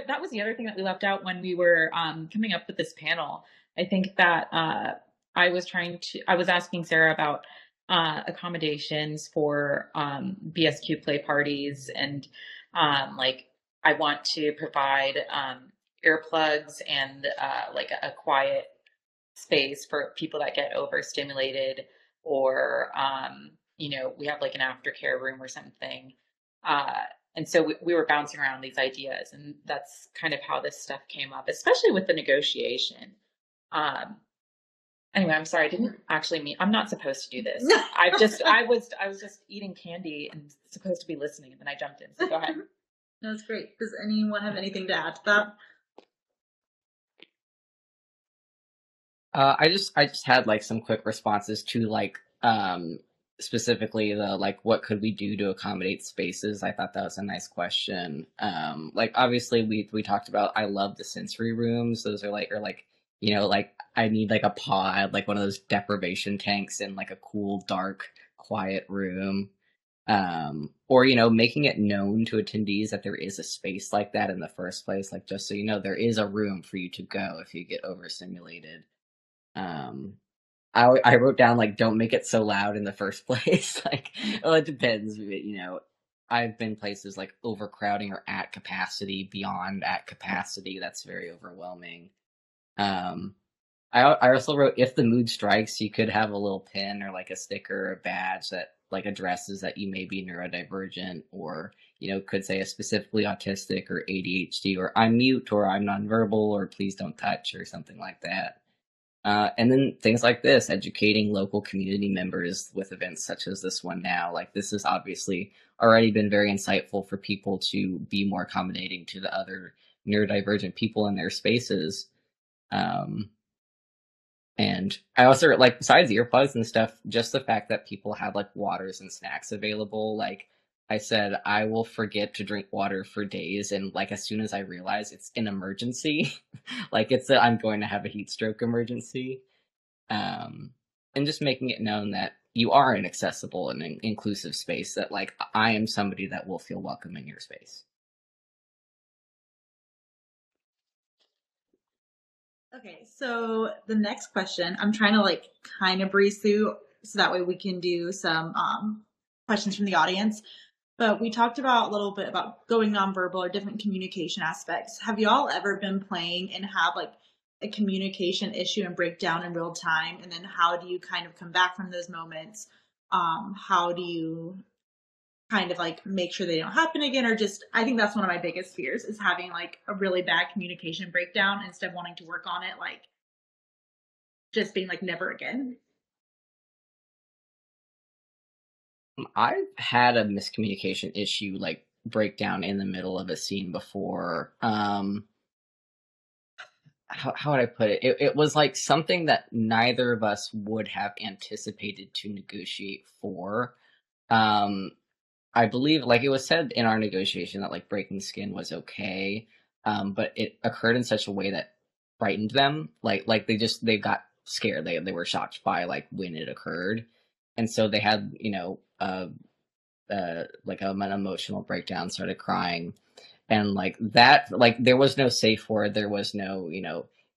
that was the other thing that we left out when we were coming up with this panel. I think that I was asking Sarah about accommodations for BSQ play parties, and like I want to provide earplugs and like a quiet space for people that get overstimulated, or we have like an aftercare room or something. And so we were bouncing around these ideas, and that's kind of how this stuff came up, especially with the negotiation. Anyway, I'm sorry, I didn't actually mean, I'm not supposed to do this. I was just eating candy and supposed to be listening, and then I jumped in. So go ahead. No, that's great. Does anyone have anything to add to that? I just had like some quick responses to like specifically the like what could we do to accommodate spaces. I thought that was a nice question. Like obviously we talked about I love the sensory rooms. Those are like, or like like I need like a pod, like one of those deprivation tanks in like a cool, dark, quiet room. Or making it known to attendees that there is a space like that in the first place, like just so there is a room for you to go if you get overstimulated. I wrote down like don't make it so loud in the first place. Like, well, it depends. I've been places like overcrowding or at capacity, beyond at capacity. That's very overwhelming. I also wrote if the mood strikes, you could have a little pin or like a sticker or a badge that like addresses that you may be neurodivergent, or could say a specifically autistic or ADHD, or I'm mute, or I'm nonverbal, or please don't touch, or something like that. And then things like this, educating local community members with events such as this one now. Like this has obviously already been very insightful for people to be more accommodating to the other neurodivergent people in their spaces. And I also like, besides earplugs and stuff, just the fact that people have like waters and snacks available. Like I said, I will forget to drink water for days, and like as soon as I realize it's an emergency, like I'm going to have a heat stroke emergency, and just making it known that you are an accessible and an inclusive space, that like I am somebody that will feel welcome in your space. Okay, so the next question, I'm trying to like kind of breeze through so that way we can do some questions from the audience. But we talked about a little bit about going nonverbal or different communication aspects. Have y'all ever been playing and have like a communication issue and breakdown in real time? And then how do you kind of come back from those moments? How do you kind of like make sure they don't happen again? Or just, I think that's one of my biggest fears is having like a really bad communication breakdown instead of wanting to work on it, like just being like never again. I've had a miscommunication issue like breakdown in the middle of a scene before. How would I put it? It was like something that neither of us would have anticipated to negotiate for. I believe, like it was said in our negotiation that like breaking skin was okay, but it occurred in such a way that frightened them. Like they got scared. They were shocked by like when it occurred, and so they had like an emotional breakdown, started crying, and like that, like there was no safe word, there was no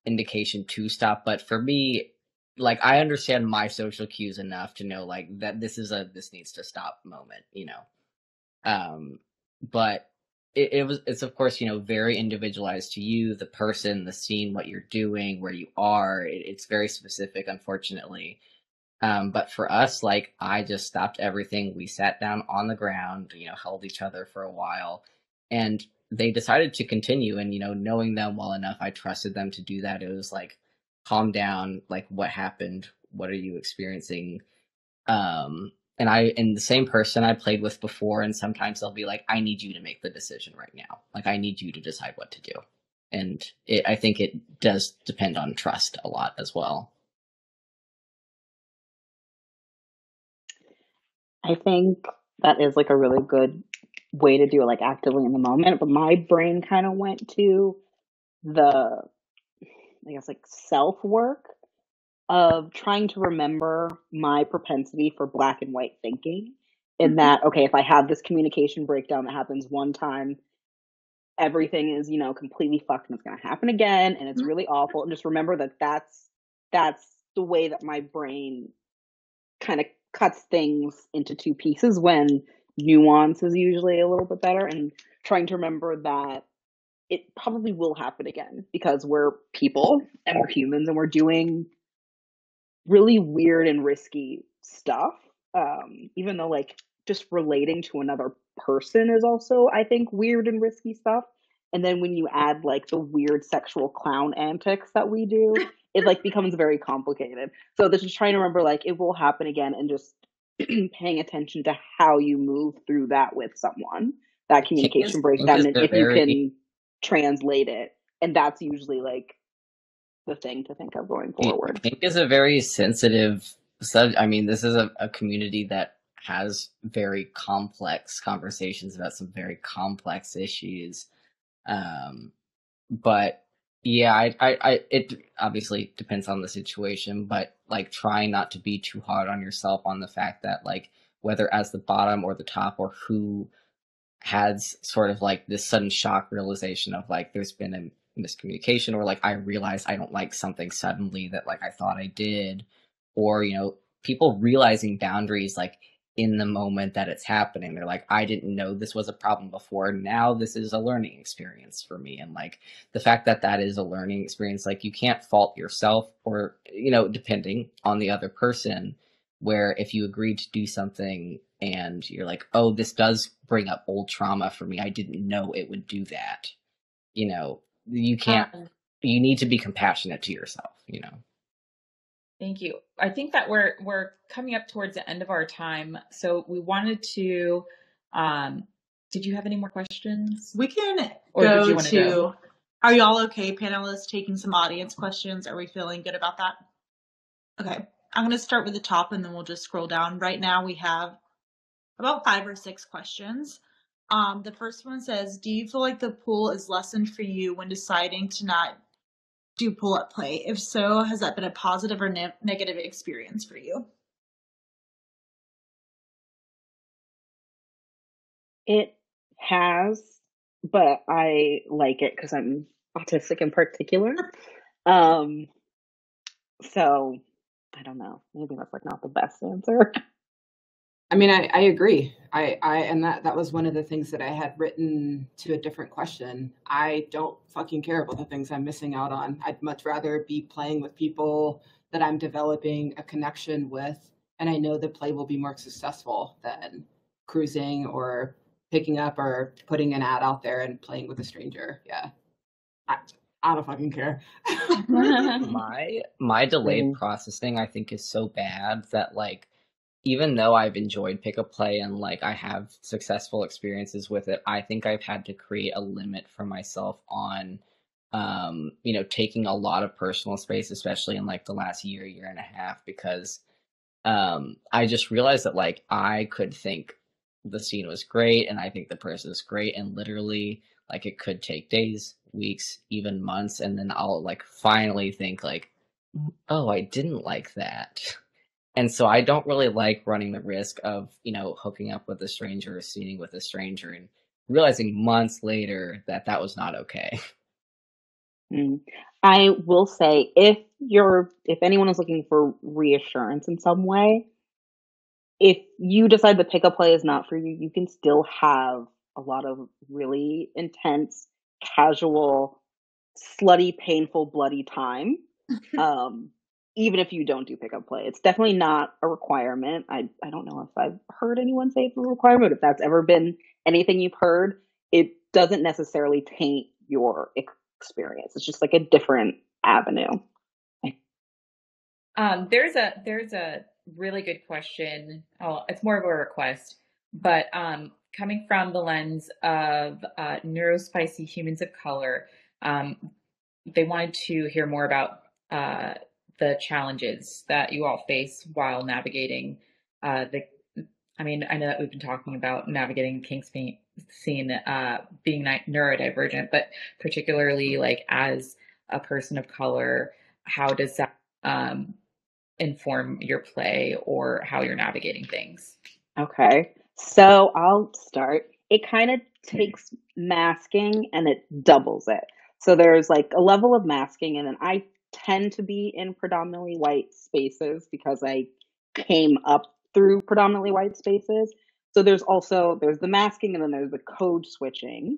indication to stop. But for me, like I understand my social cues enough to know like that this needs to stop moment. But it's of course very individualized to you, the person, the scene, what you're doing, where you are. It's very specific, unfortunately. But for us, like I just stopped everything. We sat down on the ground, held each other for a while, and they decided to continue. And knowing them well enough, I trusted them to do that. It was like, calm down. Like, what happened? What are you experiencing? And the same person I played with before, and sometimes they'll be like, I need you to make the decision right now. Like, I need you to decide what to do. And I think it does depend on trust a lot as well. I think that is like a really good way to do it, like actively in the moment. But my brain kind of went to the, I guess, like self work of trying to remember my propensity for black and white thinking. In that, okay, if I have this communication breakdown that happens one time, everything is, completely fucked and it's going to happen again. And it's really awful. And just remember that that's the way that my brain kind of cuts things into two pieces when nuance is usually a little bit better, and trying to remember that it probably will happen again because we're people and we're humans and we're doing really weird and risky stuff. Even though like just relating to another person is also, I think, weird and risky stuff. And then when you add like the weird sexual clown antics that we do, it like becomes very complicated. So this is trying to remember like it will happen again, and just paying attention to how you move through that with someone, that communication breakdown, and if you can translate it. And that's usually like the thing to think of going forward. Kink is a very sensitive I mean, this is a community that has very complex conversations about some very complex issues. But yeah, it obviously depends on the situation, but like trying not to be too hard on yourself on the fact that like whether as the bottom or the top, or who has sort of like this sudden shock realization of like there's been a miscommunication, or like I realized I don't like something suddenly that like I thought I did, or people realizing boundaries like in the moment that it's happening. They're like, I didn't know this was a problem before, now this is a learning experience for me. And like the fact that that is a learning experience, like you can't fault yourself, or depending on the other person, where if you agreed to do something and you're like, oh, this does bring up old trauma for me, I didn't know it would do that, you can't, you need to be compassionate to yourself. Thank you. I think that we're coming up towards the end of our time. So we wanted to, did you have any more questions? We can go to, are y'all okay, panelists, taking some audience questions? Are we feeling good about that? Okay. I'm going to start with the top and then we'll just scroll down. Right now we have about 5 or 6 questions. The first one says, do you feel like the pool is lessened for you when deciding to not do pull-up play? If so, has that been a positive or negative experience for you? It has, but I like it because I'm autistic in particular. Um, so I don't know. Maybe that's like not the best answer. I mean, I agree. And that was one of the things that I had written to a different question. I don't fucking care about the things I'm missing out on. I'd much rather be playing with people that I'm developing a connection with, and I know the play will be more successful than cruising or picking up or putting an ad out there and playing with a stranger. Yeah. I don't fucking care. My delayed processing, I think, is so bad that, like, even though I've enjoyed pick-up play and, like, I have successful experiences with it, I think I've had to create a limit for myself on, you know, taking a lot of personal space, especially in, like, the last year and a half, because I just realized that, like, I could think the scene was great and I think the person is great, and literally, like, it could take days, weeks, even months, and then I'll, like, finally think, like, oh, I didn't like that. And so I don't really like running the risk of, you know, hooking up with a stranger or scening with a stranger and realizing months later that that was not okay. I will say, if anyone is looking for reassurance in some way, if you decide the pickup play is not for you, you can still have a lot of really intense, casual, slutty, painful, bloody time. Even if you don't do pickup play, it's definitely not a requirement. I don't know if I've heard anyone say it's a requirement. If that's ever been anything you've heard, it doesn't necessarily taint your experience. It's just like a different avenue. There's a really good question. Oh, it's more of a request, but coming from the lens of neurospicy humans of color, they wanted to hear more about the challenges that you all face while navigating I mean, I know that we've been talking about navigating the kink scene, being neurodivergent, but particularly, like, as a person of color, how does that inform your play or how you're navigating things? Okay, so I'll start. It kind of takes masking and it doubles it. So there's like a level of masking, and then I tend to be in predominantly white spaces because I came up through predominantly white spaces. So there's the masking, and then there's the code switching.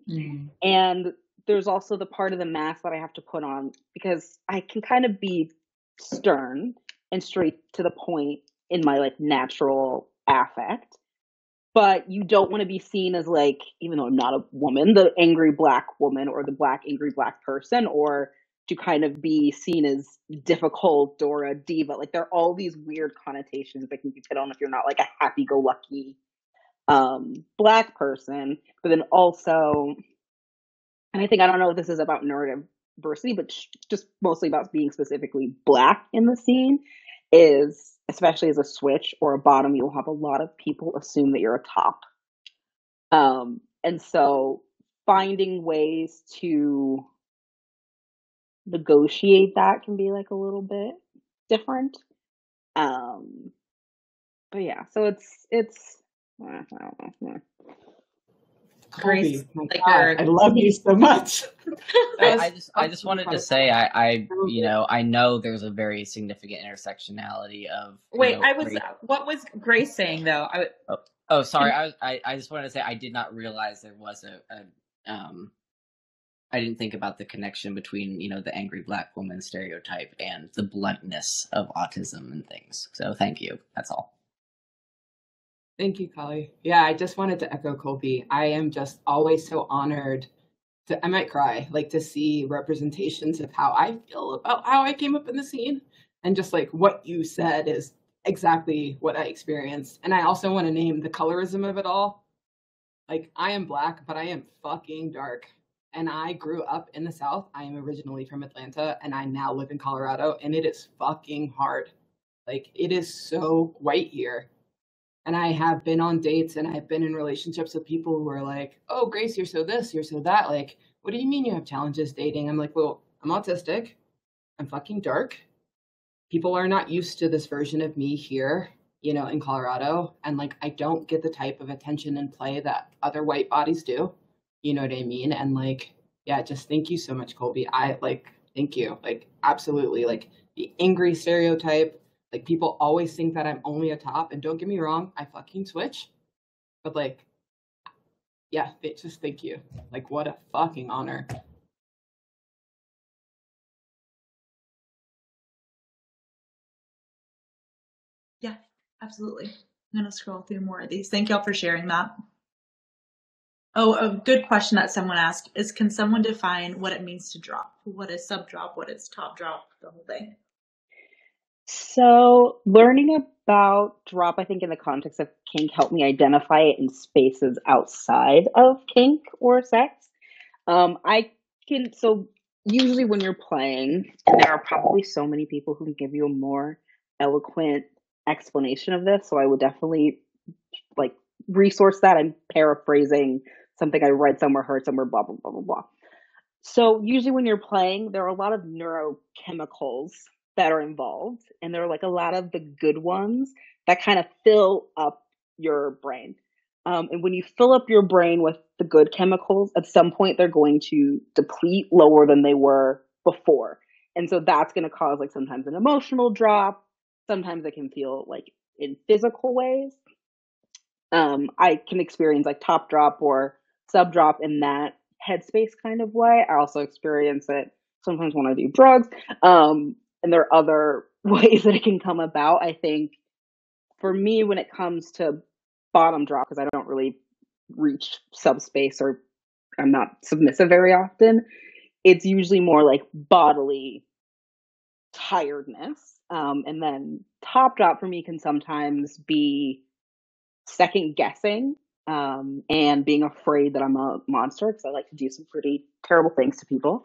And there's also the part of the mask that I have to put on because I can kind of be stern and straight to the point in my like natural affect. But you don't want to be seen as, like, even though I'm not a woman, the angry Black woman or the Black angry Black person, or to kind of be seen as difficult or a diva. Like, there are all these weird connotations that can be put on if you're not like a happy-go-lucky Black person. But then also, and I don't know if this is about neurodiversity, but just mostly about being specifically Black in the scene, is especially as a switch or a bottom, you'll have a lot of people assume that you're a top. And so finding ways to negotiate that can be like a little bit different. But yeah, so it's I don't know. Grace, my God, I love you so much. I just wanted to say I you know, I know there's a very significant intersectionality of what was Grace saying though? Sorry. I just wanted to say I did not realize there was I didn't think about the connection between, you know, the angry Black woman stereotype and the bluntness of autism and things. So thank you. That's all. Thank you, Kali. Yeah, I just wanted to echo Colby. I am just always so honored I might cry, like, to see representations of how I feel about how I came up in the scene. And just like what you said is exactly what I experienced. And I also want to name the colorism of it all. Like, I am Black, but I am fucking dark. And I grew up in the South. I am originally from Atlanta, and I now live in Colorado, and it is fucking hard. Like, it is so white here. And I have been on dates and I've been in relationships with people who are like, oh, Grace, you're so this, you're so that. Like, what do you mean you have challenges dating? I'm like, well, I'm autistic. I'm fucking dark. People are not used to this version of me here, you know, in Colorado. And like, I don't get the type of attention and play that other white bodies do. You know what I mean? And like, yeah, just thank you so much, Colby. Thank you. Like, absolutely. Like, the angry stereotype. Like, people always think that I'm only a top, and don't get me wrong, I fucking switch. But like, yeah, just thank you. Like, what a fucking honor. Yeah, absolutely. I'm going to scroll through more of these. Thank y'all for sharing that. Oh, a good question that someone asked is, can someone define what it means to drop? What is sub drop? What is top drop? The whole thing. So learning about drop, I think in the context of kink, helped me identify it in spaces outside of kink or sex. So usually when you're playing, and there are probably so many people who can give you a more eloquent explanation of this, so I would definitely like resource that. I'm paraphrasing something I read somewhere, heard somewhere, blah, blah, blah, blah, blah. So usually when you're playing, there are a lot of neurochemicals that are involved, and there are like a lot of the good ones that kind of fill up your brain. And when you fill up your brain with the good chemicals, at some point they're going to deplete lower than they were before. And so that's going to cause like sometimes an emotional drop. Sometimes it can feel like in physical ways. I can experience like top drop or sub drop in that headspace kind of way. I also experience it sometimes when I do drugs. And there are other ways that it can come about. I think for me, when it comes to bottom drop, because I don't really reach subspace or I'm not submissive very often, it's usually more like bodily tiredness. And then top drop for me can sometimes be second guessing and being afraid that I'm a monster, because I like to do some pretty terrible things to people.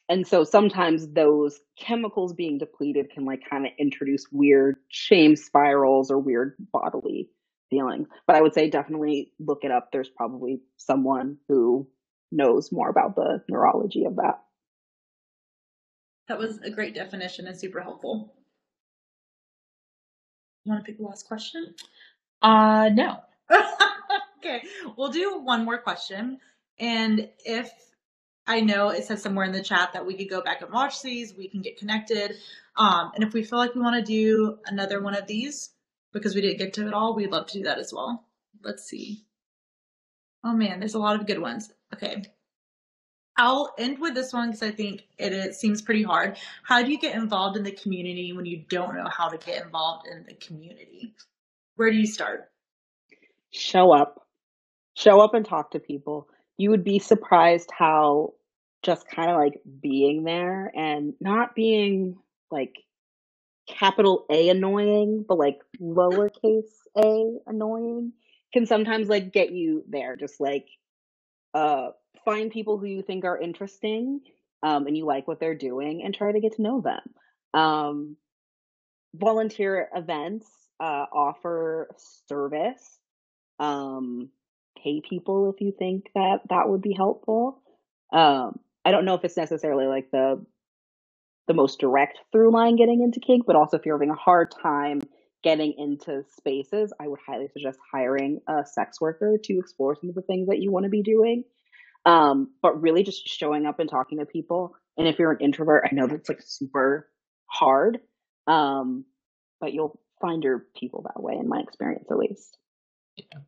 And so sometimes those chemicals being depleted can like kind of introduce weird shame spirals or weird bodily feelings. But I would say definitely look it up. There's probably someone who knows more about the neurology of that. That was a great definition and super helpful. You want to pick the last question? No. Okay, we'll do one more question. And if I know it says somewhere in the chat that we could go back and watch these, we can get connected. And if we feel like we want to do another one of these because we didn't get to it all, we'd love to do that as well. Let's see. Oh man, there's a lot of good ones. Okay. I'll end with this one because I think it seems pretty hard. How do you get involved in the community when you don't know how to get involved in the community? Where do you start? Show up and talk to people. You would be surprised how just kind of like being there and not being like capital A annoying, but like lowercase a annoying can sometimes like get you there. Just like find people who you think are interesting and you like what they're doing and try to get to know them. Volunteer events offer service. Pay people if you think that would be helpful. I don't know if it's necessarily like the most direct through line getting into kink, but also if you're having a hard time getting into spaces, I would highly suggest hiring a sex worker to explore some of the things that you want to be doing. But really just showing up and talking to people. And if you're an introvert, I know that's like super hard, but you'll find your people that way, in my experience at least. Yeah.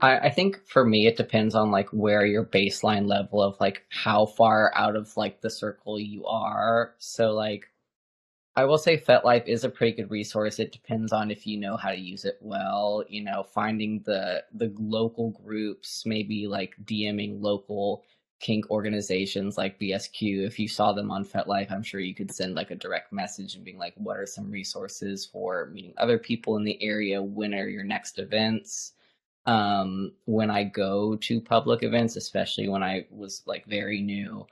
I think for me, it depends on like where your baseline level of like how far out of like the circle you are. So like, I will say FetLife is a pretty good resource. It depends on if you know how to use it well, you know, finding the local groups, maybe like DMing local kink organizations like BSQ. If you saw them on FetLife, I'm sure you could send like a direct message and being like, what are some resources for meeting other people in the area? When are your next events? When I go to public events, especially when I was like very new,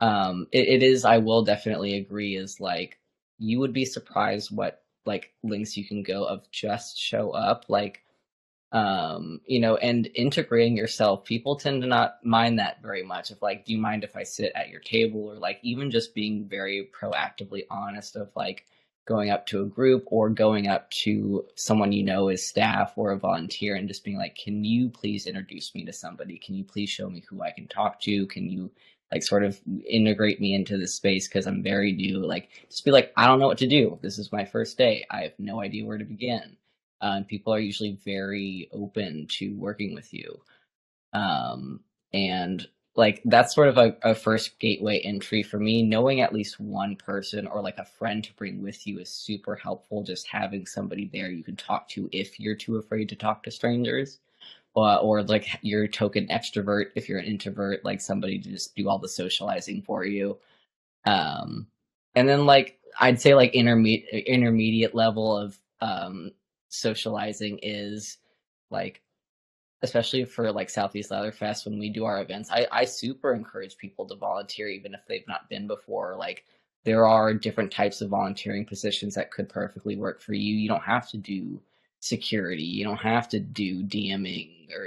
it is, I will definitely agree, is like, you would be surprised what like links you can go of just show up, like, you know, and integrating yourself. People tend to not mind that very much. Of like, do you mind if I sit at your table? Or like even just being very proactively honest of like going up to a group or going up to someone you know as staff or a volunteer and just being like, can you please introduce me to somebody? Can you please show me who I can talk to? Can you like sort of integrate me into this space because I'm very new. Like just be like, I don't know what to do. This is my first day. I have no idea where to begin. And people are usually very open to working with you. And like that's sort of a first gateway entry for me. Knowing at least one person or like a friend to bring with you is super helpful. Just having somebody there you can talk to if you're too afraid to talk to strangers. Or like you're a token extrovert if you're an introvert, like somebody to just do all the socializing for you. And then like I'd say like intermediate level of socializing is like, especially for like Southeast Leatherfest when we do our events, I super encourage people to volunteer even if they've not been before. Like there are different types of volunteering positions that could perfectly work for you. You don't have to do security, you don't have to do DMing, or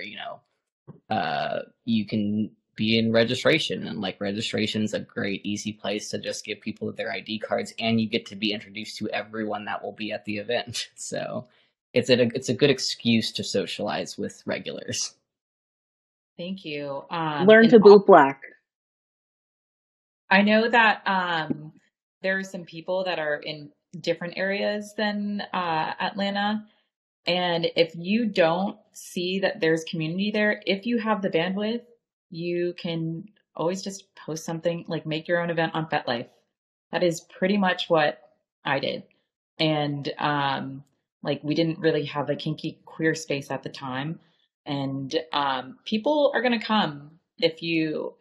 you can be in registration, and like registration's a great easy place to just give people their ID cards, and you get to be introduced to everyone that will be at the event. So it's a good excuse to socialize with regulars. Thank you. Learn to boot black. I know that there are some people that are in different areas than Atlanta. And if you don't see that there's community there, if you have the bandwidth, you can always just post something, like make your own event on FetLife. That is pretty much what I did. And like we didn't really have a kinky queer space at the time. And people are going to come if you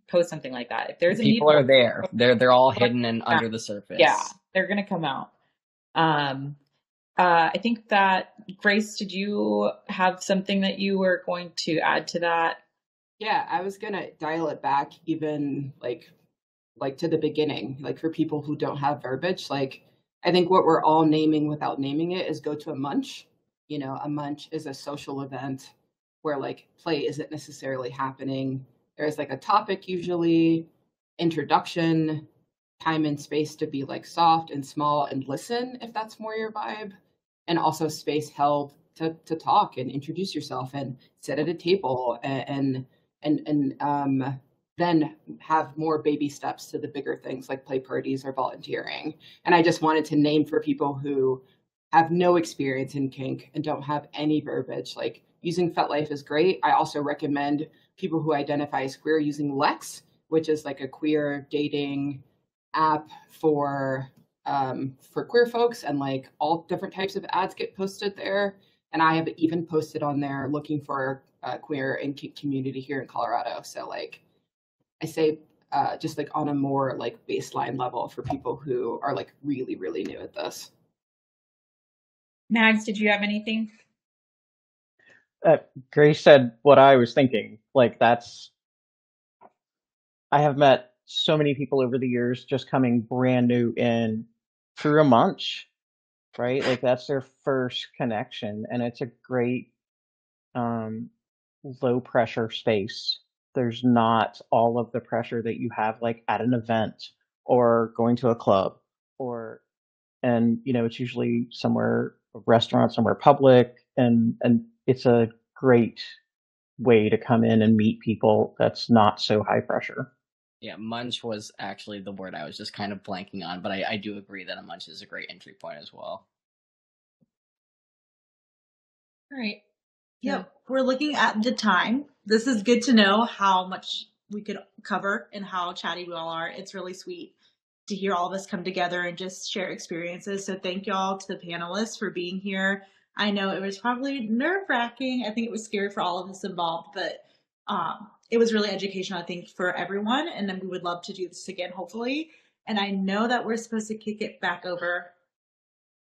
post something like that. If there's a people are there, they're all hidden and under the surface. Yeah, they're going to come out. I think that, Grace, did you have something that you were going to add to that? Yeah, I was going to dial it back even like to the beginning, like for people who don't have verbiage. Like I think what we're all naming without naming it is go to a munch. You know, a munch is a social event where like play isn't necessarily happening. There's like a topic, usually introduction, time and space to be like soft and small and listen if that's more your vibe, and also space held to talk and introduce yourself and sit at a table and then have more baby steps to the bigger things like play parties or volunteering. And I just wanted to name for people who have no experience in kink and don't have any verbiage, like using FetLife is great. I also recommend people who identify as queer using Lex, which is like a queer dating app for queer folks, and like all different types of ads get posted there. And I have even posted on there looking for queer and kink community here in Colorado. So like I say, just like on a more like baseline level for people who are like really, really new at this. Mags, did you have anything? Grace said what I was thinking. Like I have met so many people over the years just coming brand new in through a munch, right? Like that's their first connection, and it's a great low pressure space. There's not all of the pressure that you have like at an event or going to a club, and it's usually somewhere, a restaurant, somewhere public, and it's a great way to come in and meet people that's not so high pressure. Yeah, munch was actually the word I was just kind of blanking on, but I do agree that a munch is a great entry point as well. All right. Yep, we're looking at the time. This is good to know how much we could cover and how chatty we all are. It's really sweet to hear all of us come together and just share experiences. So thank y'all to the panelists for being here. I know it was probably nerve-wracking. I think it was scary for all of us involved, but it was really educational, I think, for everyone. And then we would love to do this again, hopefully. And I know that we're supposed to kick it back over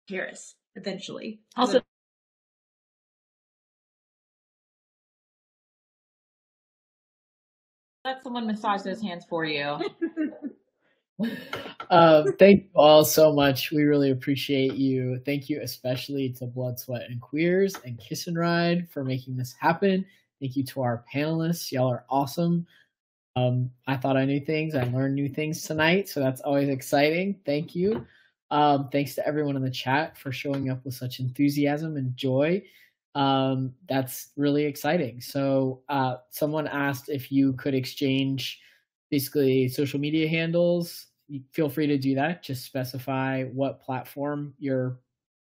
Charis eventually. Also, let someone massage those hands for you. Thank you all so much. We really appreciate you. Thank you especially to Blood, Sweat, and Queers and Kiss and Ride for making this happen. Thank you to our panelists. Y'all are awesome. I thought I knew things. I learned new things tonight, so that's always exciting. Thank you. Thanks to everyone in the chat for showing up with such enthusiasm and joy. That's really exciting. So someone asked if you could exchange basically social media handles, feel free to do that. Just specify what platform your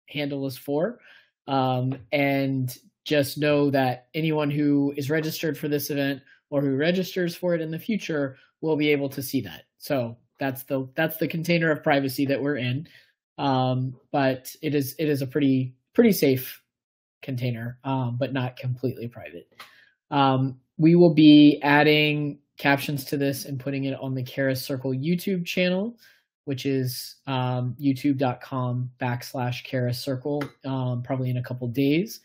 handle is for. And just know that anyone who is registered for this event or who registers for it in the future will be able to see that. So that's the container of privacy that we're in. But it is a pretty safe container, but not completely private. We will be adding captions to this and putting it on the Charis Circle YouTube channel, which is youtube.com/Charis Circle, probably in a couple days.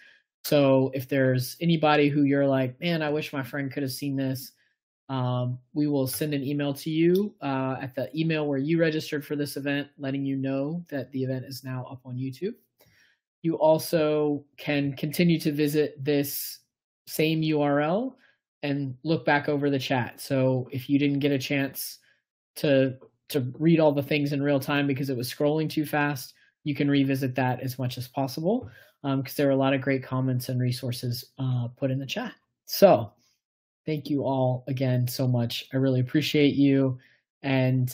So if there's anybody who you're like, man, I wish my friend could have seen this, we will send an email to you at the email where you registered for this event, letting you know that the event is now up on YouTube. You also can continue to visit this same URL and look back over the chat. So if you didn't get a chance to read all the things in real time because it was scrolling too fast, you can revisit that as much as possible, because there are a lot of great comments and resources put in the chat. So thank you all again so much. I really appreciate you. And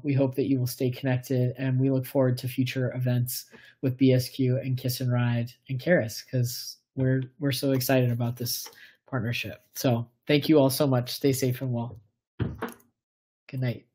we hope that you will stay connected, and we look forward to future events with BSQ and Kiss and Ride and Charis, because we're so excited about this partnership. So thank you all so much. Stay safe and well. Good night.